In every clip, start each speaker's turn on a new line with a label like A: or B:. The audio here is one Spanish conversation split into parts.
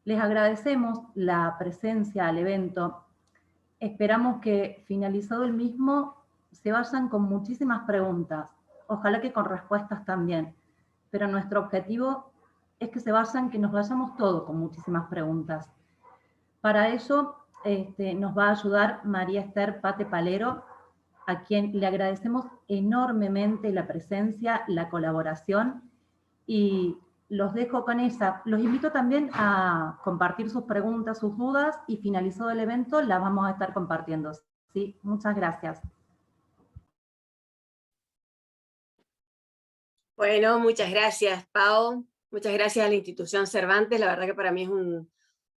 A: Les agradecemos la presencia al evento. Esperamos que finalizado el mismo se vayan con muchísimas preguntas, ojalá que con respuestas también, pero nuestro objetivo es que se vayan, que nos vayamos todos con muchísimas preguntas. Para ello nos va a ayudar María Esther Pate Palero, a quien le agradecemos enormemente la presencia, la colaboración, y los dejo con ella. Los invito también a compartir sus preguntas, sus dudas, y finalizado el evento las vamos a estar compartiendo. ¿Sí? Muchas gracias.
B: Bueno, muchas gracias, Pau. Muchas gracias a la institución Cervantes. La verdad que para mí es un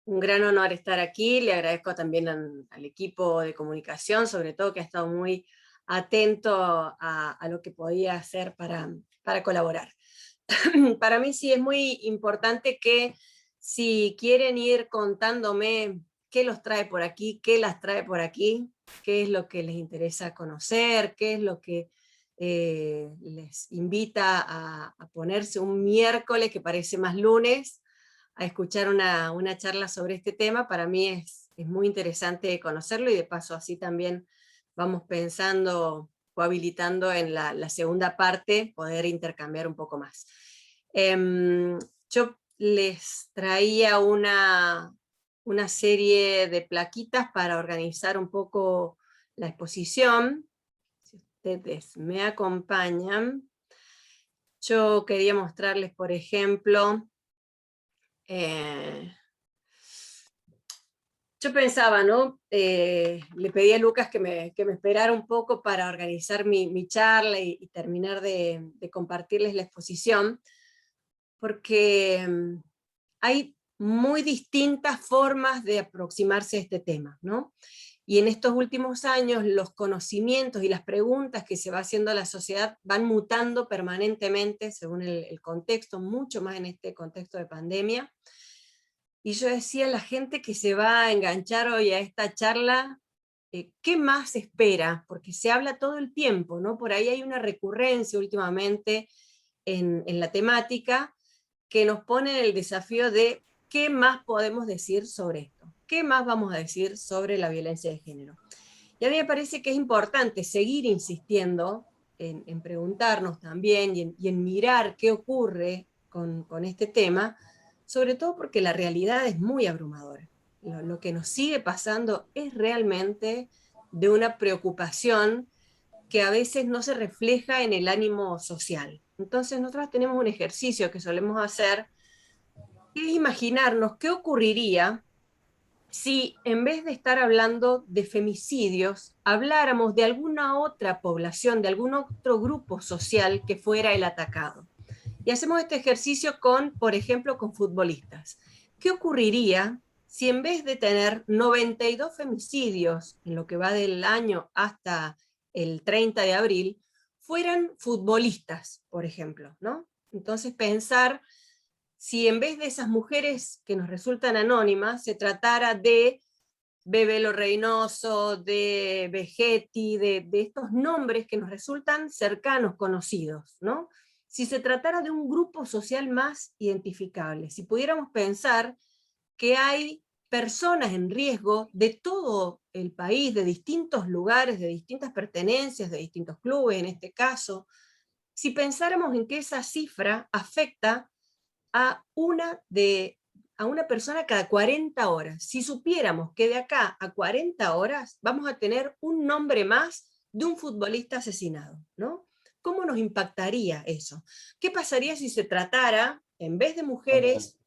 B: gran honor estar aquí. Le agradezco también al equipo de comunicación, sobre todo que ha estado muy atento a lo que podía hacer para colaborar. Para mí sí es muy importante que si quieren ir contándome qué los trae por aquí, qué las trae por aquí, qué es lo que les interesa conocer, qué es lo que les invita a ponerse un miércoles que parece más lunes, a escuchar una charla sobre este tema, para mí es muy interesante conocerlo, y de paso así también vamos pensando o habilitando en la segunda parte poder intercambiar un poco más. Yo les traía una serie de plaquitas para organizar un poco la exposición. Si ustedes me acompañan, yo quería mostrarles, por ejemplo, yo pensaba, ¿no? Le pedí a Lucas que me esperara un poco para organizar mi charla y terminar de compartirles la exposición, porque hay muy distintas formas de aproximarse a este tema, ¿no? Y en estos últimos años los conocimientos y las preguntas que se va haciendo a la sociedad van mutando permanentemente según el contexto, mucho más en este contexto de pandemia. Y yo decía, la gente que se va a enganchar hoy a esta charla, ¿qué más espera? Porque se habla todo el tiempo, ¿no? Por ahí hay una recurrencia últimamente en la temática que nos pone en el desafío de qué más podemos decir sobre esto, qué más vamos a decir sobre la violencia de género. Y a mí me parece que es importante seguir insistiendo en preguntarnos también y en mirar qué ocurre con este tema, sobre todo porque la realidad es muy abrumadora. Lo que nos sigue pasando es realmente de una preocupación que a veces no se refleja en el ánimo social. Entonces nosotros tenemos un ejercicio que solemos hacer, que es imaginarnos qué ocurriría si en vez de estar hablando de femicidios, habláramos de alguna otra población, de algún otro grupo social que fuera el atacado. Y hacemos este ejercicio con, por ejemplo, con futbolistas. ¿Qué ocurriría si en vez de tener 92 femicidios en lo que va del año hasta el 30 de abril, fueran futbolistas, por ejemplo, ¿no? Entonces pensar si en vez de esas mujeres que nos resultan anónimas, se tratara de Bebelo Reynoso, de Vegetti, de estos nombres que nos resultan cercanos, conocidos, ¿no? Si se tratara de un grupo social más identificable, si pudiéramos pensar que hay personas en riesgo de todo el país, de distintos lugares, de distintas pertenencias, de distintos clubes en este caso, si pensáramos en que esa cifra afecta a una persona cada 40 horas. Si supiéramos que de acá a 40 horas vamos a tener un nombre más de un futbolista asesinado, ¿no? ¿Cómo nos impactaría eso? ¿Qué pasaría si se tratara, en vez de mujeres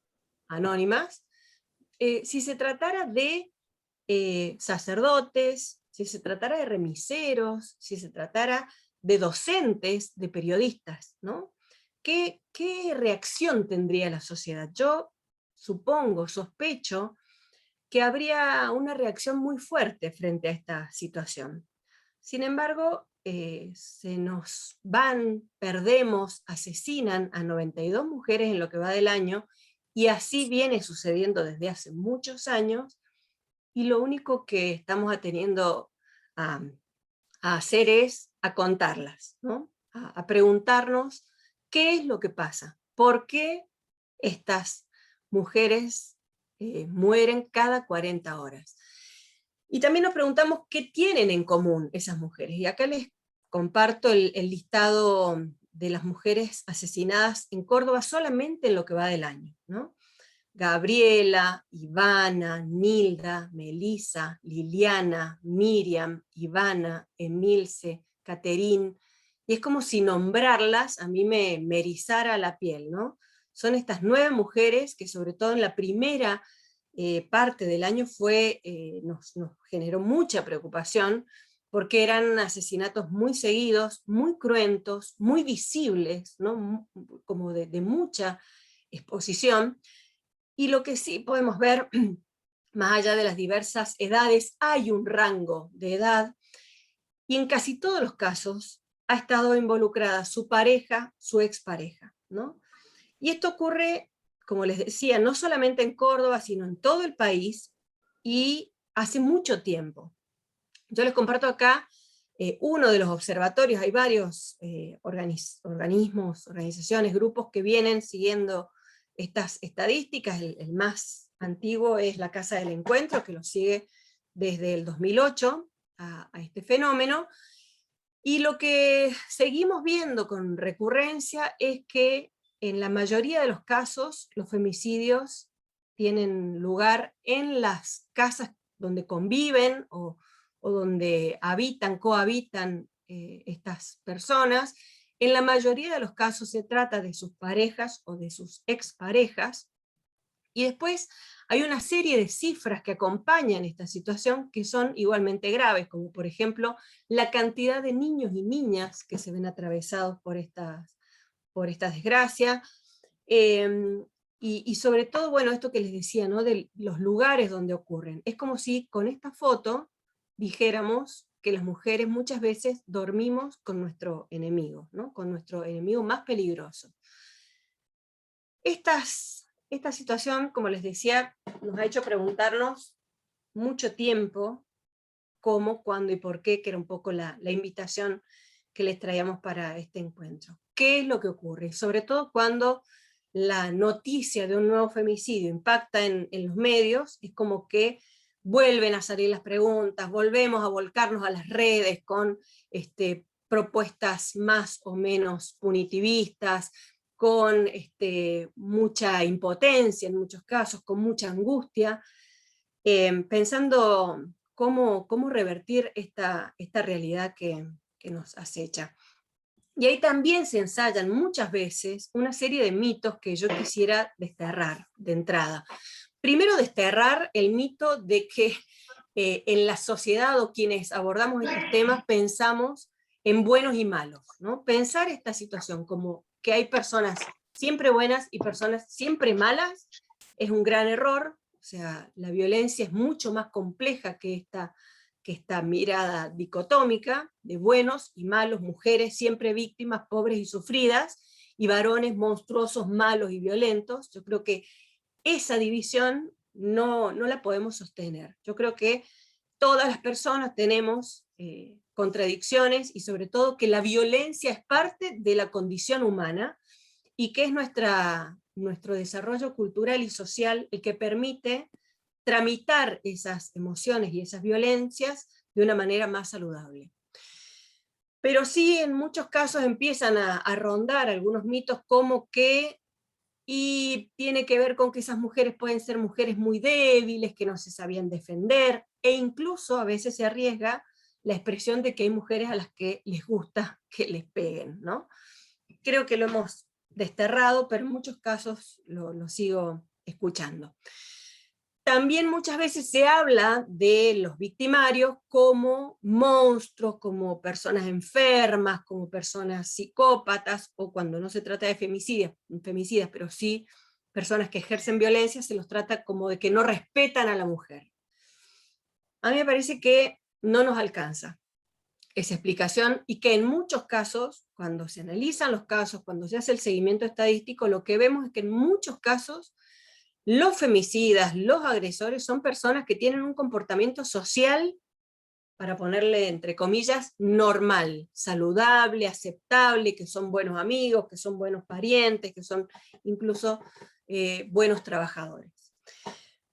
B: anónimas, si se tratara de sacerdotes, si se tratara de remiseros, si se tratara de docentes, de periodistas, ¿no? ¿Qué reacción tendría la sociedad? Yo supongo, sospecho, que habría una reacción muy fuerte frente a esta situación. Sin embargo, se nos van, perdemos, asesinan a 92 mujeres en lo que va del año, y así viene sucediendo desde hace muchos años, y lo único que estamos atendiendo a hacer es a contarlas, ¿no? A preguntarnos qué es lo que pasa, por qué estas mujeres mueren cada 40 horas. Y también nos preguntamos qué tienen en común esas mujeres. Y acá les comparto el listado de las mujeres asesinadas en Córdoba solamente en lo que va del año, ¿no? Gabriela, Ivana, Nilda, Melisa, Liliana, Miriam, Ivana, Emilce, Caterín, y es como si nombrarlas a mí me erizara la piel, ¿no? Son estas 9 mujeres que sobre todo en la primera parte del año nos generó mucha preocupación, porque eran asesinatos muy seguidos, muy cruentos, muy visibles, ¿no? Como de mucha exposición, y lo que sí podemos ver, más allá de las diversas edades, hay un rango de edad, y en casi todos los casos ha estado involucrada su pareja, su expareja, ¿no? Y esto ocurre, como les decía, no solamente en Córdoba, sino en todo el país, y hace mucho tiempo. Yo les comparto acá uno de los observatorios. Hay varios organismos, organizaciones, grupos que vienen siguiendo estas estadísticas. El más antiguo es la Casa del Encuentro, que lo sigue desde el 2008 a este fenómeno, y lo que seguimos viendo con recurrencia es que en la mayoría de los casos los femicidios tienen lugar en las casas donde conviven o donde cohabitan estas personas. En la mayoría de los casos se trata de sus parejas o de sus exparejas, y después hay una serie de cifras que acompañan esta situación que son igualmente graves, como por ejemplo la cantidad de niños y niñas que se ven atravesados por esta desgracia, y sobre todo, bueno, esto que les decía, ¿no? De los lugares donde ocurren. Es como si con esta foto dijéramos que las mujeres muchas veces dormimos con nuestro enemigo, ¿no? Con nuestro enemigo más peligroso. Esta situación, como les decía, nos ha hecho preguntarnos mucho tiempo cómo, cuándo y por qué, que era un poco la invitación que les traíamos para este encuentro. ¿Qué es lo que ocurre? Sobre todo cuando la noticia de un nuevo femicidio impacta en los medios, es como que vuelven a salir las preguntas, volvemos a volcarnos a las redes con propuestas más o menos punitivistas, con mucha impotencia en muchos casos, con mucha angustia, pensando cómo revertir esta realidad que nos acecha. Y ahí también se ensayan muchas veces una serie de mitos que yo quisiera desterrar de entrada. Primero, desterrar el mito de que en la sociedad o quienes abordamos estos temas pensamos en buenos y malos, ¿no? Pensar esta situación como que hay personas siempre buenas y personas siempre malas es un gran error. O sea, la violencia es mucho más compleja que esta mirada dicotómica de buenos y malos, mujeres siempre víctimas, pobres y sufridas, y varones monstruosos, malos y violentos. Yo creo que esa división no la podemos sostener. Yo creo que todas las personas tenemos contradicciones, y sobre todo que la violencia es parte de la condición humana, y que es nuestro desarrollo cultural y social el que permite tramitar esas emociones y esas violencias de una manera más saludable. Pero sí, en muchos casos empiezan a rondar algunos mitos como que, y tiene que ver con que esas mujeres pueden ser mujeres muy débiles, que no se sabían defender, e incluso a veces se arriesga la expresión de que hay mujeres a las que les gusta que les peguen, ¿no? Creo que lo hemos desterrado, pero en muchos casos lo sigo escuchando. También muchas veces se habla de los victimarios como monstruos, como personas enfermas, como personas psicópatas, o cuando no se trata de femicidas, pero sí personas que ejercen violencia, se los trata como de que no respetan a la mujer. A mí me parece que no nos alcanza esa explicación, y que en muchos casos, cuando se analizan los casos, cuando se hace el seguimiento estadístico, lo que vemos es que en muchos casos los femicidas, los agresores, son personas que tienen un comportamiento social, para ponerle entre comillas, normal, saludable, aceptable, que son buenos amigos, que son buenos parientes, que son incluso buenos trabajadores.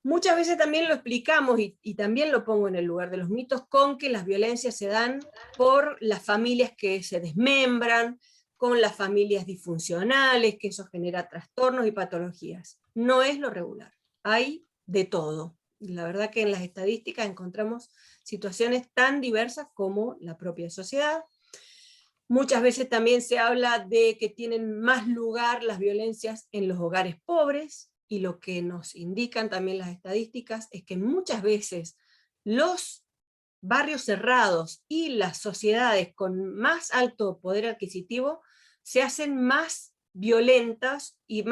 B: Muchas veces también lo explicamos, y también lo pongo en el lugar de los mitos, con que las violencias se dan por las familias que se desmembran, con las familias disfuncionales, que eso genera trastornos y patologías. No es lo regular, hay de todo. La verdad que en las estadísticas encontramos situaciones tan diversas como la propia sociedad. Muchas veces también se habla de que tienen más lugar las violencias en los hogares pobres, y lo que nos indican también las estadísticas es que muchas veces los barrios cerrados y las sociedades con más alto poder adquisitivo se hacen más violentas y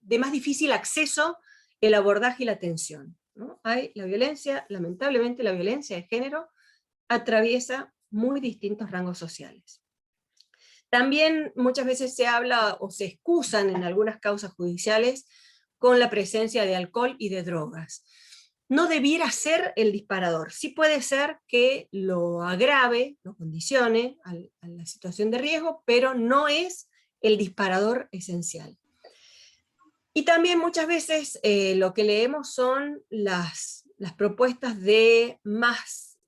B: de más difícil acceso el abordaje y la atención, ¿no? Hay la violencia, lamentablemente la violencia de género atraviesa muy distintos rangos sociales. También muchas veces se habla o se excusan en algunas causas judiciales con la presencia de alcohol y de drogas. No debiera ser el disparador, sí puede ser que lo agrave, lo condicione a la situación de riesgo, pero no es el disparador esencial. Y también muchas veces lo que leemos son las propuestas de más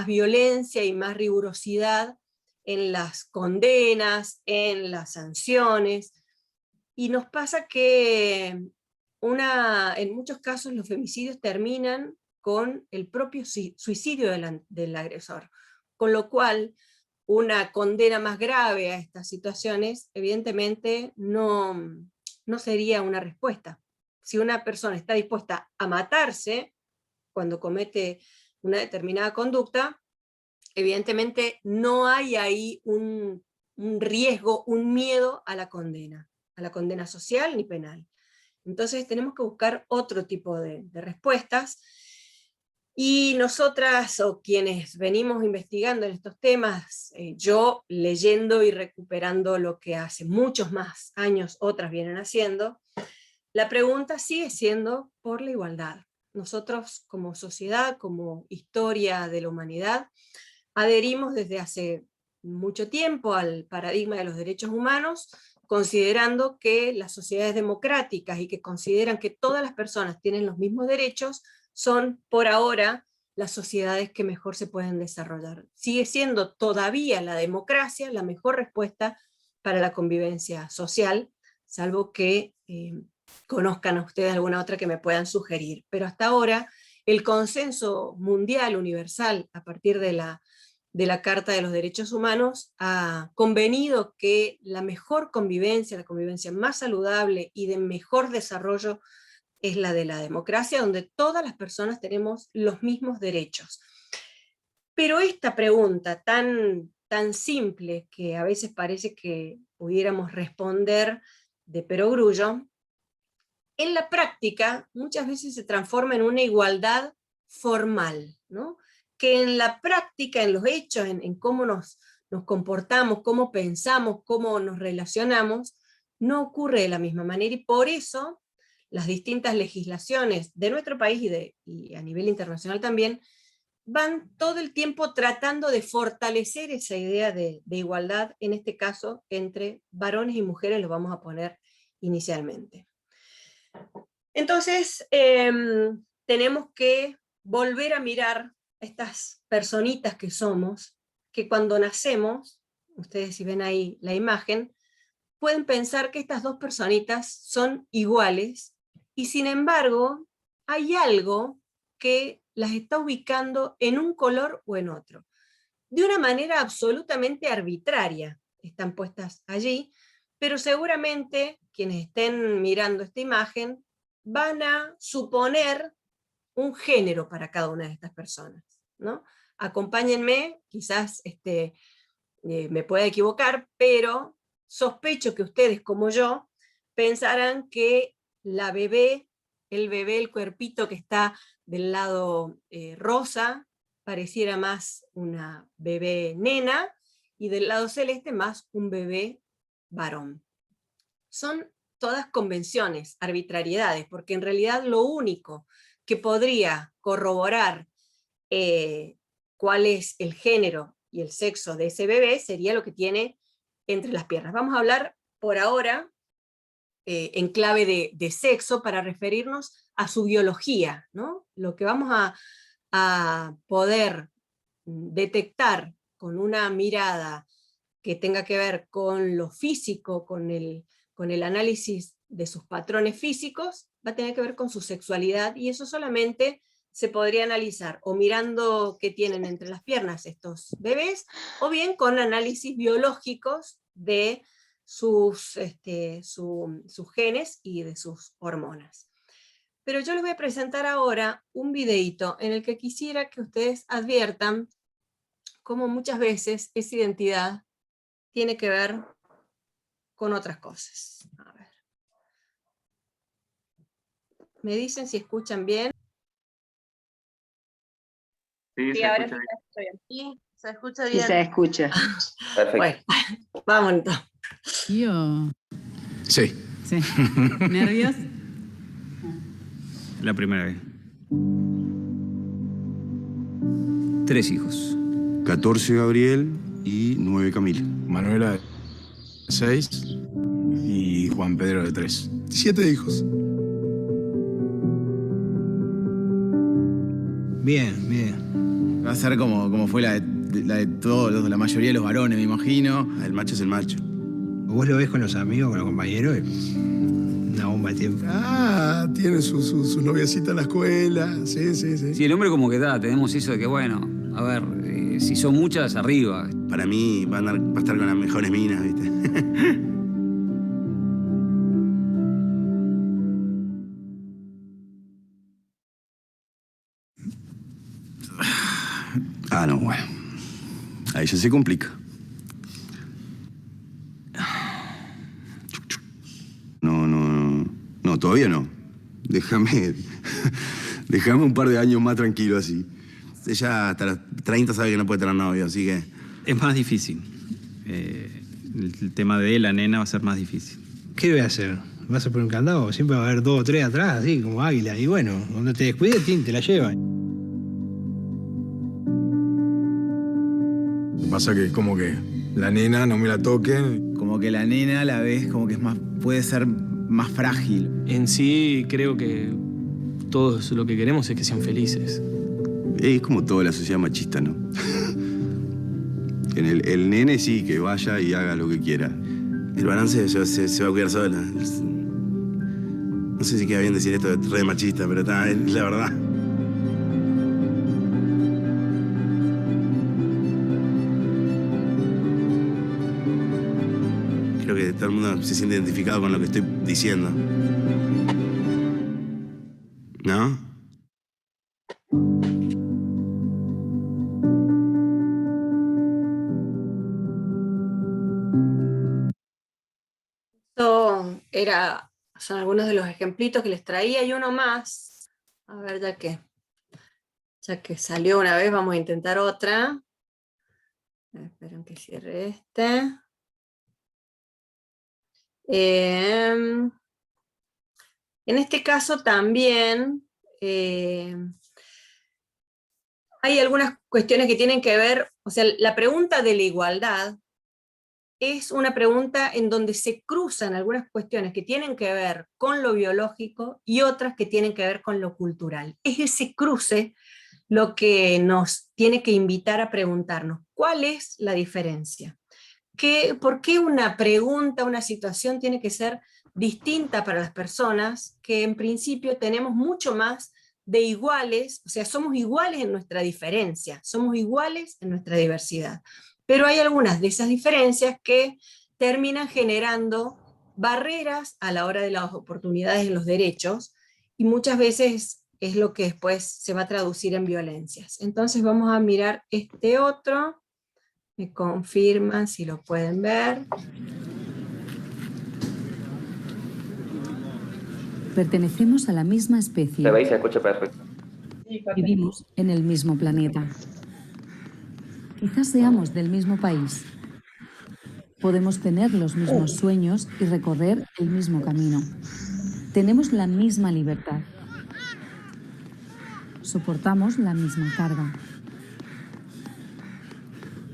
B: violencia y más rigurosidad en las condenas, en las sanciones, y nos pasa que en muchos casos los femicidios terminan con el propio suicidio del agresor, con lo cual una condena más grave a estas situaciones evidentemente no sería una respuesta. Si una persona está dispuesta a matarse cuando comete una determinada conducta, evidentemente no hay ahí un riesgo, un miedo a la condena social ni penal. Entonces tenemos que buscar otro tipo de respuestas, y nosotras, o quienes venimos investigando en estos temas, yo leyendo y recuperando lo que hace muchos más años otras vienen haciendo, la pregunta sigue siendo por la igualdad. Nosotros como sociedad, como historia de la humanidad, adherimos desde hace mucho tiempo al paradigma de los derechos humanos, considerando que las sociedades democráticas y que consideran que todas las personas tienen los mismos derechos, son por ahora las sociedades que mejor se pueden desarrollar. Sigue siendo todavía la democracia la mejor respuesta para la convivencia social, salvo que conozcan a ustedes alguna otra que me puedan sugerir. Pero hasta ahora el consenso mundial, universal, a partir de la Carta de los Derechos Humanos, ha convenido que la mejor convivencia, la convivencia más saludable y de mejor desarrollo, es la de la democracia, donde todas las personas tenemos los mismos derechos. Pero esta pregunta tan simple, que a veces parece que pudiéramos responder de perogrullo, en la práctica muchas veces se transforma en una igualdad formal, ¿no? Que en la práctica, en los hechos, en cómo nos comportamos, cómo pensamos, cómo nos relacionamos, no ocurre de la misma manera, y por eso las distintas legislaciones de nuestro país y a nivel internacional también, van todo el tiempo tratando de fortalecer esa idea de igualdad, en este caso entre varones y mujeres, lo vamos a poner inicialmente. Entonces, tenemos que volver a mirar estas personitas que somos, que cuando nacemos, ustedes si ven ahí la imagen, pueden pensar que estas dos personitas son iguales, y sin embargo, hay algo que las está ubicando en un color o en otro. De una manera absolutamente arbitraria están puestas allí, pero seguramente quienes estén mirando esta imagen van a suponer un género para cada una de estas personas, ¿no? Acompáñenme, quizás me pueda equivocar, pero sospecho que ustedes, como yo, pensarán que la bebé, el cuerpito que está del lado rosa, pareciera más una bebé nena, y del lado celeste más un bebé varón. Son todas convenciones, arbitrariedades, porque en realidad lo único que podría corroborar cuál es el género y el sexo de ese bebé sería lo que tiene entre las piernas. Vamos a hablar por ahora en clave de sexo, para referirnos a su biología, ¿no? Lo que vamos a poder detectar con una mirada que tenga que ver con lo físico, con el análisis de sus patrones físicos, va a tener que ver con su sexualidad, y eso solamente se podría analizar o mirando qué tienen entre las piernas estos bebés, o bien con análisis biológicos de sus genes y de sus hormonas. Pero yo les voy a presentar ahora un videíto en el que quisiera que ustedes adviertan cómo muchas veces esa identidad tiene que ver con otras cosas. A ver. ¿Me dicen si escuchan bien?
C: Sí,
B: Sí,
C: se
B: ahora
C: escucha
B: sí
C: bien.
B: bien. Sí, se escucha
D: Sí,
B: bien.
D: se escucha.
C: Perfecto.
B: Bueno, vamos entonces.
E: ¿Yo?
F: Sí,
E: Sí. ¿Nervios?
F: la primera vez. 3 hijos.
G: 14 Gabriel y 9 Camila.
H: Manuela de 6 y Juan Pedro de 3.
I: 7 hijos.
J: Bien, bien. Va a ser como fue la de todos, la mayoría de los varones, me imagino.
G: El macho es el macho.
J: Vos lo ves con los amigos, con los compañeros, una bomba de tiempo.
I: Ah, tiene su noviecita en la escuela. Sí.
F: Sí, el hombre como que tenemos eso de que, bueno, a ver, si son muchas, arriba.
G: Para mí va a estar con las mejores minas, ¿viste? Ah, no, bueno. Ahí ya se complica. No, todavía no. Déjame un par de años más tranquilo así. Ella hasta los 30 sabe que no puede tener novio, así que...
K: Es más difícil. El tema de la nena va a ser más difícil.
J: ¿Qué voy a hacer? ¿Vas a poner un candado? Siempre va a haber 2 o 3 atrás, así como águila. Y bueno, cuando te descuides, te la llevan.
H: Lo que pasa que es como que la nena no me la toquen.
J: Como que la nena la ves como que puede ser más frágil.
K: En sí, creo que todos lo que queremos es que sean felices.
G: Es como toda la sociedad machista, ¿no? El nene sí, que vaya y haga lo que quiera. El balance se va a cuidar sola. No sé si queda bien decir esto de re machista, pero es la verdad. Creo que todo el mundo se siente identificado con lo que estoy diciendo. ¿No?
B: Son algunos de los ejemplitos que les traía, y uno más. A ver, ya que salió una vez, vamos a intentar otra. Esperen que cierre este. En este caso también hay algunas cuestiones que tienen que ver, o sea, la pregunta de la igualdad es una pregunta en donde se cruzan algunas cuestiones que tienen que ver con lo biológico y otras que tienen que ver con lo cultural. Es ese cruce lo que nos tiene que invitar a preguntarnos, ¿cuál es la diferencia? ¿Por qué una pregunta, una situación tiene que ser distinta para las personas que en principio tenemos mucho más de iguales, o sea, somos iguales en nuestra diferencia, somos iguales en nuestra diversidad? Pero hay algunas de esas diferencias que terminan generando barreras a la hora de las oportunidades en los derechos, y muchas veces es lo que después se va a traducir en violencias. Entonces vamos a mirar este otro. Me confirman si lo pueden ver.
L: Pertenecemos a la misma especie.
C: Se ve y se escucha perfecto.
L: Vivimos en el mismo planeta. Quizás seamos del mismo país. Podemos tener los mismos sueños y recorrer el mismo camino. Tenemos la misma libertad. Soportamos la misma carga.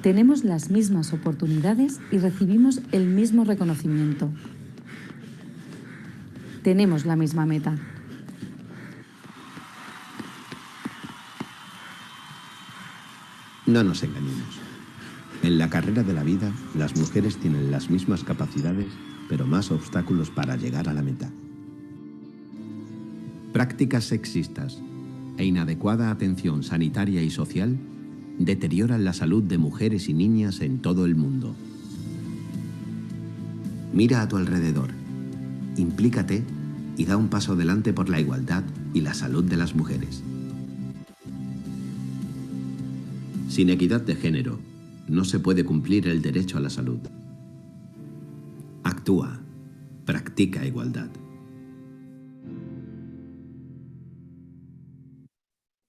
L: Tenemos las mismas oportunidades y recibimos el mismo reconocimiento. Tenemos la misma meta.
D: No nos engañemos. En la carrera de la vida, las mujeres tienen las mismas capacidades, pero más obstáculos para llegar a la meta. Prácticas sexistas e inadecuada atención sanitaria y social deterioran la salud de mujeres y niñas en todo el mundo. Mira a tu alrededor, implícate y da un paso adelante por la igualdad y la salud de las mujeres. Sin equidad de género, no se puede cumplir el derecho a la salud. Actúa, practica igualdad.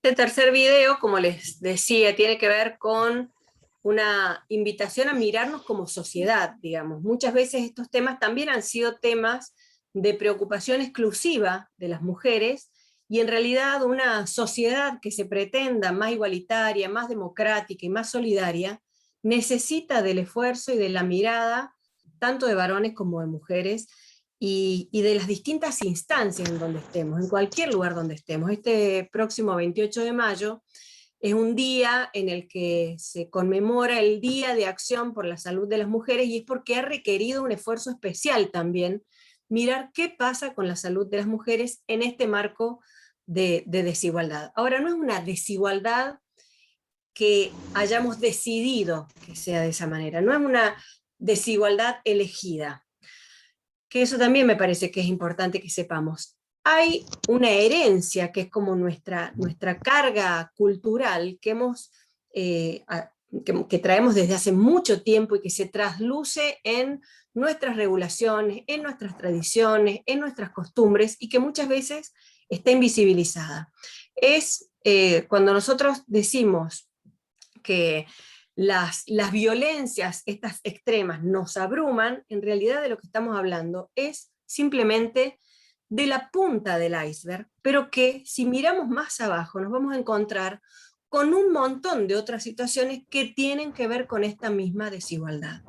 B: Este tercer video, como les decía, tiene que ver con una invitación a mirarnos como sociedad, digamos. Muchas veces estos temas también han sido temas de preocupación exclusiva de las mujeres, y en realidad una sociedad que se pretenda más igualitaria, más democrática y más solidaria, necesita del esfuerzo y de la mirada, tanto de varones como de mujeres, y de las distintas instancias en donde estemos, en cualquier lugar donde estemos. Este próximo 28 de mayo es un día en el que se conmemora el Día de Acción por la Salud de las Mujeres, y es porque ha requerido un esfuerzo especial también mirar qué pasa con la salud de las mujeres en este marco de desigualdad. Ahora, no es una desigualdad que hayamos decidido que sea de esa manera, no es una desigualdad elegida, que eso también me parece que es importante que sepamos. Hay una herencia que es como nuestra carga cultural que que traemos desde hace mucho tiempo y que se trasluce en nuestras regulaciones, en nuestras tradiciones, en nuestras costumbres, y que muchas veces está invisibilizada. Es cuando nosotros decimos que las violencias, estas extremas, nos abruman, en realidad de lo que estamos hablando es simplemente de la punta del iceberg, pero que si miramos más abajo nos vamos a encontrar con un montón de otras situaciones que tienen que ver con esta misma desigualdad.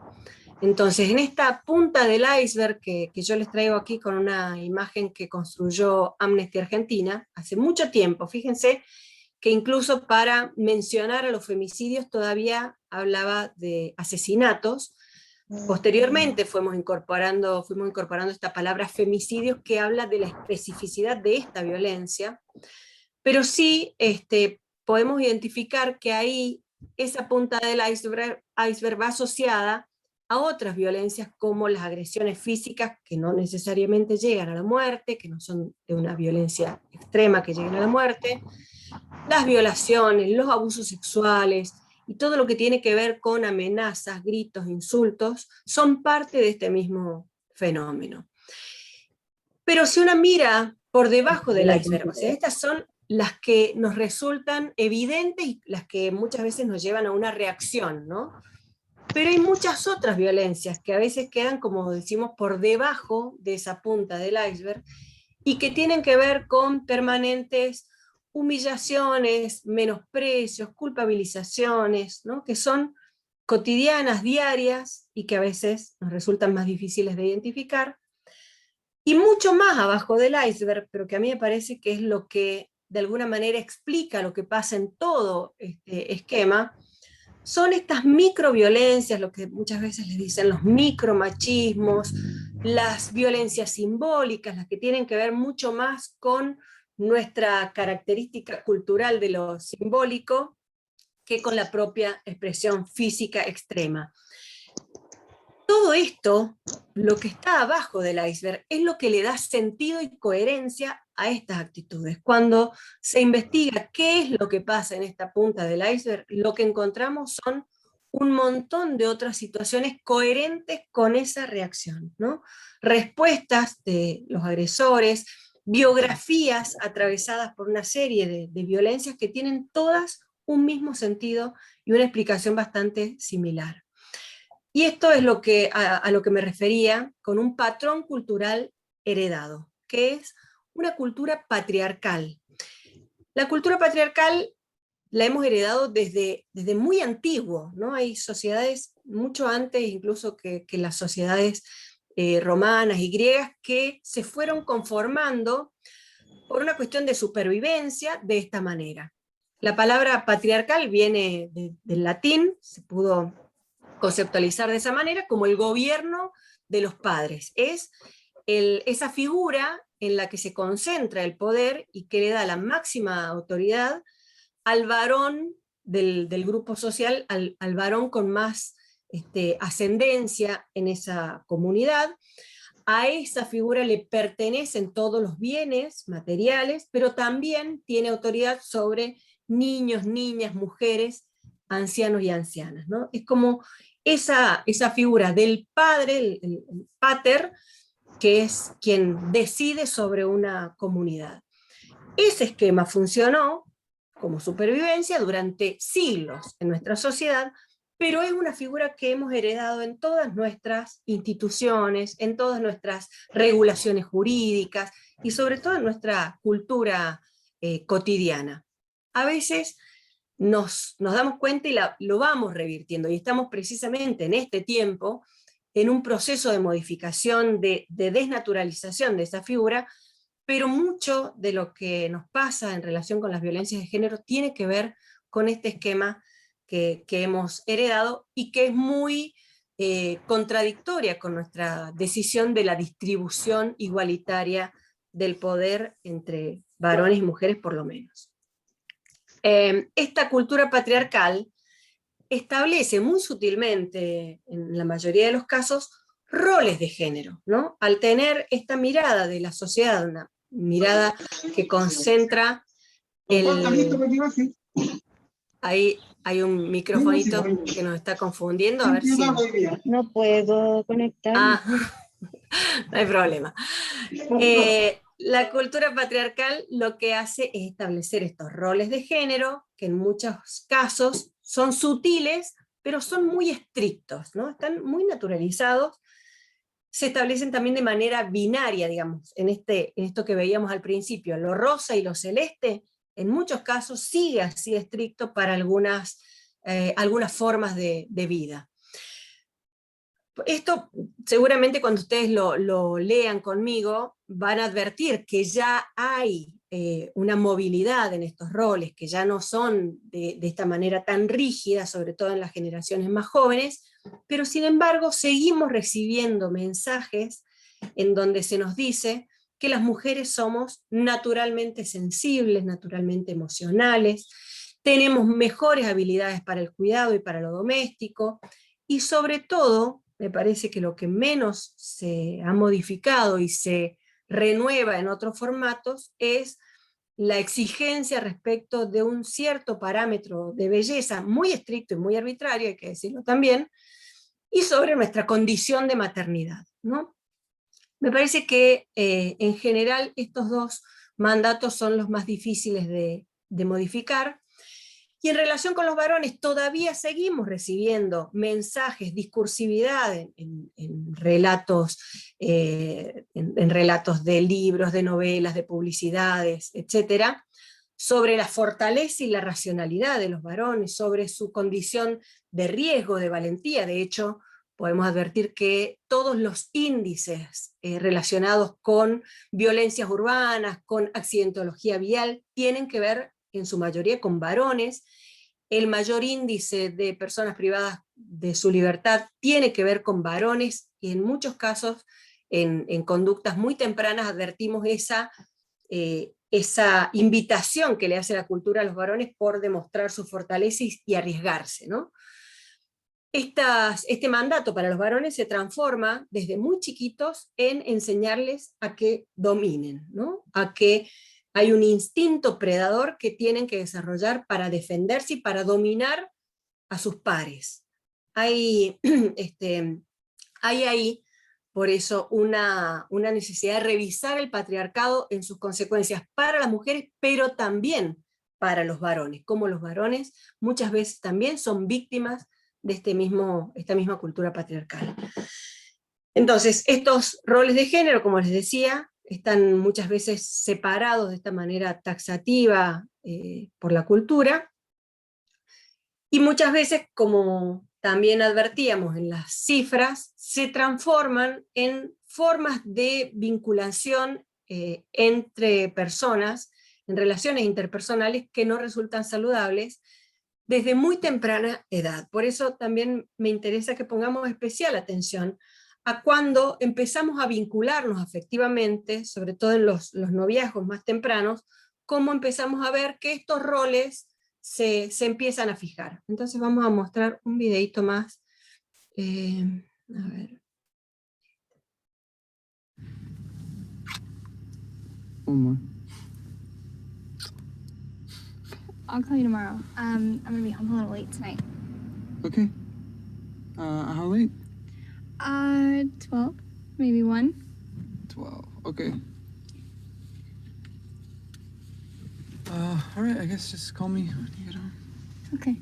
B: Entonces, en esta punta del iceberg que yo les traigo aquí con una imagen que construyó Amnesty Argentina hace mucho tiempo, fíjense que incluso para mencionar a los femicidios todavía hablaba de asesinatos. Posteriormente fuimos incorporando esta palabra femicidios, que habla de la especificidad de esta violencia, pero sí podemos identificar que ahí esa punta del iceberg va asociada a otras violencias como las agresiones físicas, que no necesariamente llegan a la muerte, que no son de una violencia extrema que lleguen a la muerte, las violaciones, los abusos sexuales, y todo lo que tiene que ver con amenazas, gritos, insultos, son parte de este mismo fenómeno. Pero si uno mira por debajo del iceberg, o sea, estas son las que nos resultan evidentes y las que muchas veces nos llevan a una reacción, ¿no? Pero hay muchas otras violencias que a veces quedan, como decimos, por debajo de esa punta del iceberg, y que tienen que ver con permanentes humillaciones, menosprecios, culpabilizaciones, ¿no? Que son cotidianas, diarias, y que a veces nos resultan más difíciles de identificar. Y mucho más abajo del iceberg, pero que a mí me parece que es lo que de alguna manera explica lo que pasa en todo este esquema, son estas microviolencias, lo que muchas veces les dicen los micromachismos, las violencias simbólicas, las que tienen que ver mucho más con nuestra característica cultural de lo simbólico que con la propia expresión física extrema. Todo esto, lo que está abajo del iceberg, es lo que le da sentido y coherencia a estas actitudes. Cuando se investiga qué es lo que pasa en esta punta del iceberg, lo que encontramos son un montón de otras situaciones coherentes con esa reacción, ¿no? Respuestas de los agresores, biografías atravesadas por una serie de violencias que tienen todas un mismo sentido y una explicación bastante similar. Y esto es a lo que me refería con un patrón cultural heredado, que es una cultura patriarcal. La cultura patriarcal la hemos heredado desde muy antiguo, ¿no? Hay sociedades mucho antes incluso que las sociedades romanas y griegas, que se fueron conformando por una cuestión de supervivencia de esta manera. La palabra patriarcal viene del latín, se pudo conceptualizar de esa manera, como el gobierno de los padres. Es esa figura en la que se concentra el poder y que le da la máxima autoridad al varón del grupo social, al varón con más ascendencia en esa comunidad. A esa figura le pertenecen todos los bienes materiales, pero también tiene autoridad sobre niños, niñas, mujeres, ancianos y ancianas, ¿no? Es como esa figura del padre, el pater, que es quien decide sobre una comunidad. Ese esquema funcionó como supervivencia durante siglos en nuestra sociedad, pero es una figura que hemos heredado en todas nuestras instituciones, en todas nuestras regulaciones jurídicas y sobre todo en nuestra cultura cotidiana. A veces nos damos cuenta y lo vamos revirtiendo, y estamos precisamente en este tiempo en un proceso de modificación, de desnaturalización de esa figura, pero mucho de lo que nos pasa en relación con las violencias de género tiene que ver con este esquema que hemos heredado y que es muy contradictoria con nuestra decisión de la distribución igualitaria del poder entre varones y mujeres por lo menos. Esta cultura patriarcal establece muy sutilmente, en la mayoría de los casos, roles de género, ¿no? Al tener esta mirada de la sociedad, una mirada que concentra Ahí hay un microfonito que nos está confundiendo, a ver si...
M: No puedo conectar.
B: No hay problema. La cultura patriarcal lo que hace es establecer estos roles de género, que en muchos casos son sutiles, pero son muy estrictos, ¿no? Están muy naturalizados. Se establecen también de manera binaria, digamos, en esto que veíamos al principio, lo rosa y lo celeste, en muchos casos sigue así estricto para algunas formas de vida. Esto seguramente cuando ustedes lo lean conmigo van a advertir que ya hay una movilidad en estos roles, que ya no son de esta manera tan rígida, sobre todo en las generaciones más jóvenes, pero sin embargo seguimos recibiendo mensajes en donde se nos dice que las mujeres somos naturalmente sensibles, naturalmente emocionales, tenemos mejores habilidades para el cuidado y para lo doméstico, y sobre todo, me parece que lo que menos se ha modificado y se renueva en otros formatos es la exigencia respecto de un cierto parámetro de belleza muy estricto y muy arbitrario, hay que decirlo también, y sobre nuestra condición de maternidad, ¿no? Me parece que en general estos dos mandatos son los más difíciles de modificar, y en relación con los varones todavía seguimos recibiendo mensajes, discursividad en relatos, en relatos de libros, de novelas, de publicidades, etc., sobre la fortaleza y la racionalidad de los varones, sobre su condición de riesgo, de valentía. De hecho, podemos advertir que todos los índices relacionados con violencias urbanas, con accidentología vial, tienen que ver en su mayoría con varones. El mayor índice de personas privadas de su libertad tiene que ver con varones, y en muchos casos, en conductas muy tempranas, advertimos esa invitación que le hace la cultura a los varones por demostrar su fortaleza y arriesgarse, ¿no? Este mandato para los varones se transforma desde muy chiquitos en enseñarles a que dominen, ¿no? A que hay un instinto predador que tienen que desarrollar para defenderse y para dominar a sus pares. Hay ahí, por eso, una necesidad de revisar el patriarcado en sus consecuencias para las mujeres, pero también para los varones, como los varones muchas veces también son víctimas de esta misma cultura patriarcal. Entonces, estos roles de género, como les decía, están muchas veces separados de esta manera taxativa por la cultura, y muchas veces, como también advertíamos en las cifras, se transforman en formas de vinculación entre personas en relaciones interpersonales que no resultan saludables desde muy temprana edad. Por eso también me interesa que pongamos especial atención a cuando empezamos a vincularnos afectivamente, sobre todo en los noviazgos más tempranos, cómo empezamos a ver que estos roles se empiezan a fijar. Entonces vamos a mostrar un videito más. A ver.
N: One more.
O: I'll call you tomorrow. I'm gonna be home a little late tonight.
N: Okay. How late?
O: 12, maybe 1.
N: 12. Okay. All right. I guess just call me when you get home.
O: Okay.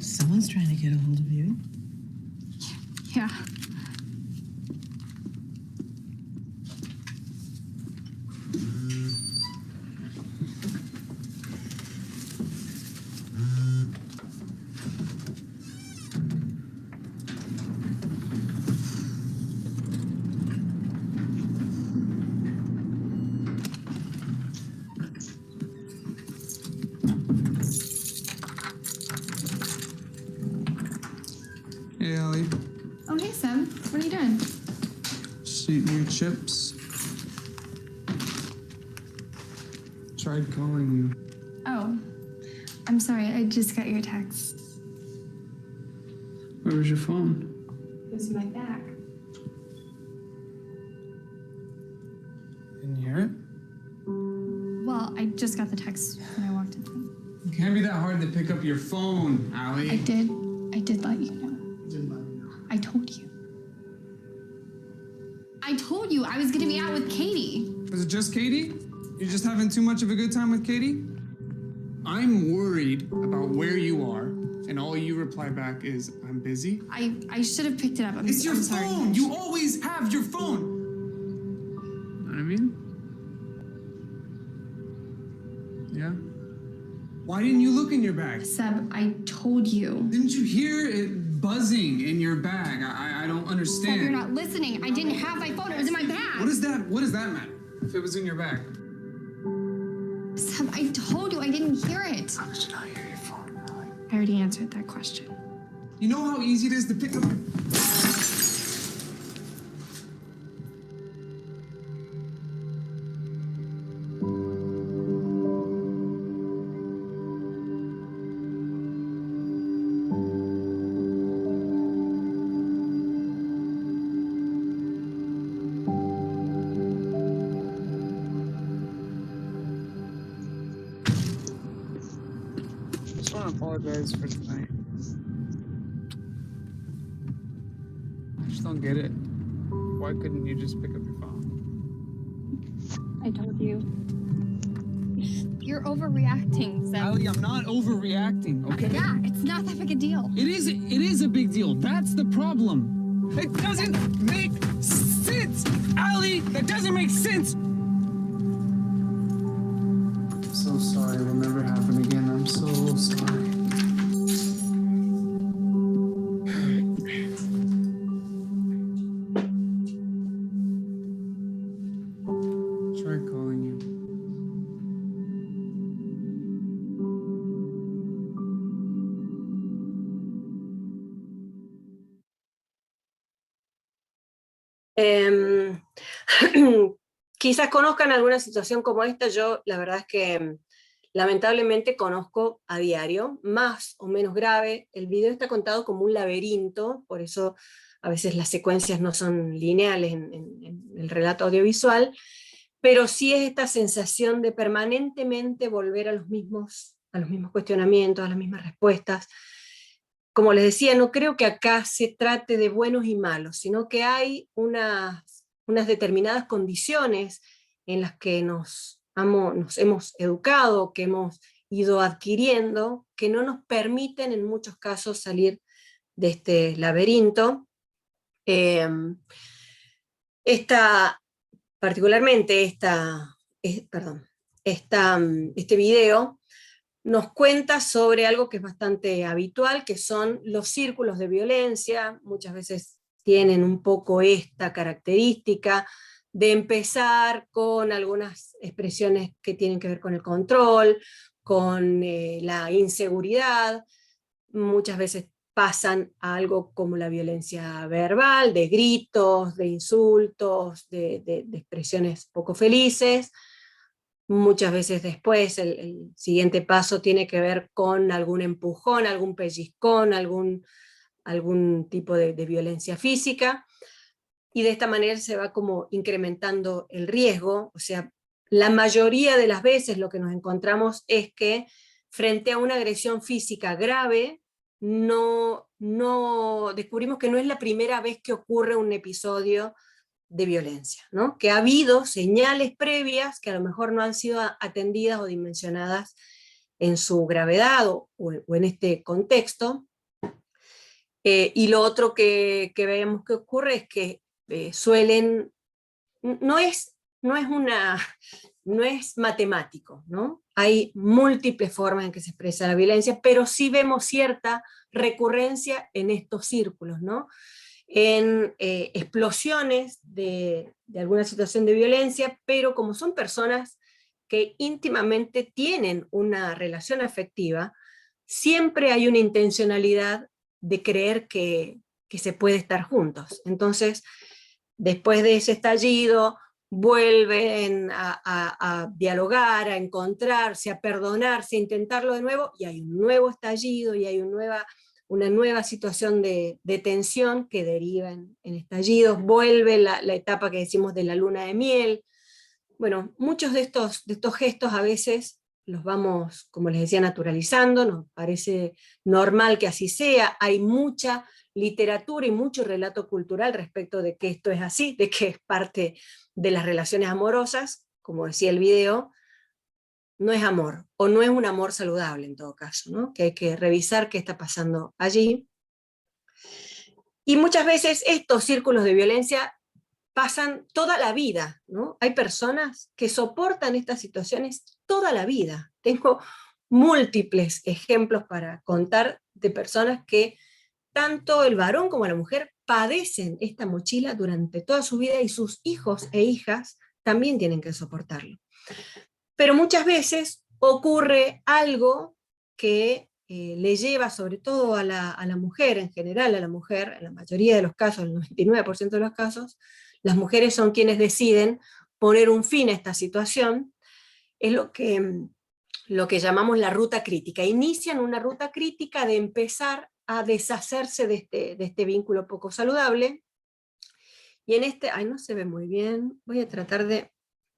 P: Someone's trying to get a hold of you.
O: Yeah.
N: Hey, Allie.
O: Oh, hey, Seb. What are you doing?
N: Just eating your chips. Tried calling you.
O: Oh, I'm sorry. I just got your text.
N: Where was your phone?
O: It was in my bag.
N: Didn't you hear it?
O: Well, I just got the text when I walked in.
N: It can't be that hard to pick up your phone, Allie.
O: I did let you know. I told you. I told you I was gonna be out with Katie.
N: Was it just Katie? You're just having too much of a good time with Katie? I'm worried about where you are, and all you reply back is, I'm busy.
O: I should have picked it up.
N: It's your
O: I'm sorry.
N: phone! You always have your phone! Know what I mean? Yeah? Why didn't you look in your bag?
O: Seb, I told you.
N: Didn't you hear it buzzing in your bag? I don't understand.
O: Seb, you're not listening. I didn't have my phone. It was in my bag.
N: What does that matter? If it was in your bag?
O: Seb, I told you I didn't hear it.
N: How did you not hear your phone, Allie?
O: I already answered that question.
N: You know how easy it is to pick up... I just want to apologize for tonight. I just don't get it. Why couldn't you just pick up your phone?
O: I told you. You're overreacting, Seb.
N: Allie, I'm not overreacting, okay?
O: Yeah, it's not that big a deal.
N: It is a big deal. That's the problem. It doesn't make sense, Allie. That doesn't make sense. I'm so sorry. It'll never happen again. I'm so sorry. Tried calling you.
B: Quizás conozcan alguna situación como esta. Yo la verdad es que lamentablemente conozco a diario, más o menos grave. El video está contado como un laberinto, por eso a veces las secuencias no son lineales en el relato audiovisual, pero sí es esta sensación de permanentemente volver a los mismos cuestionamientos, a las mismas respuestas. Como les decía, no creo que acá se trate de buenos y malos, sino que hay unas determinadas condiciones en las que nos hemos educado, que hemos ido adquiriendo, que no nos permiten en muchos casos salir de este laberinto. Particularmente esta este video nos cuenta sobre algo que es bastante habitual, que son los círculos de violencia. Muchas veces tienen un poco esta característica de empezar con algunas expresiones que tienen que ver con el control, con la inseguridad. Muchas veces pasan a algo como la violencia verbal, de gritos, de insultos, de expresiones poco felices. Muchas veces después el siguiente paso tiene que ver con algún empujón, algún pellizcón, algún tipo de violencia física, y de esta manera se va como incrementando el riesgo. O sea, la mayoría de las veces lo que nos encontramos es que frente a una agresión física grave, descubrimos que no es la primera vez que ocurre un episodio de violencia, ¿no? Que ha habido señales previas que a lo mejor no han sido atendidas o dimensionadas en su gravedad o en este contexto. Y lo otro que vemos que ocurre es que suelen, no es matemático, ¿no? Hay múltiples formas en que se expresa la violencia, pero sí vemos cierta recurrencia en estos círculos, ¿no? En explosiones de alguna situación de violencia, pero como son personas que íntimamente tienen una relación afectiva, siempre hay una intencionalidad de creer que se puede estar juntos. Entonces, después de ese estallido, vuelven a dialogar, a encontrarse, a perdonarse, a intentarlo de nuevo, y hay un nuevo estallido, y hay una nueva situación de tensión que deriva en estallidos. Vuelve la etapa que decimos de la luna de miel. Bueno, muchos de estos gestos a veces los vamos, como les decía, naturalizando, nos parece normal que así sea. Hay mucha literatura y mucho relato cultural respecto de que esto es así, de que es parte de las relaciones amorosas. Como decía el video, no es amor, o no es un amor saludable en todo caso, ¿no? Que hay que revisar qué está pasando allí. Y muchas veces estos círculos de violencia pasan toda la vida, ¿no? Hay personas que soportan estas situaciones toda la vida. Tengo múltiples ejemplos para contar de personas que tanto el varón como la mujer padecen esta mochila durante toda su vida, y sus hijos e hijas también tienen que soportarlo. Pero muchas veces ocurre algo que le lleva sobre todo a la mujer en general, a la mujer, en la mayoría de los casos, el 99% de los casos, las mujeres son quienes deciden poner un fin a esta situación. Es lo que llamamos la ruta crítica. Inician una ruta crítica de empezar a deshacerse de este vínculo poco saludable. Y en no se ve muy bien, voy a tratar de,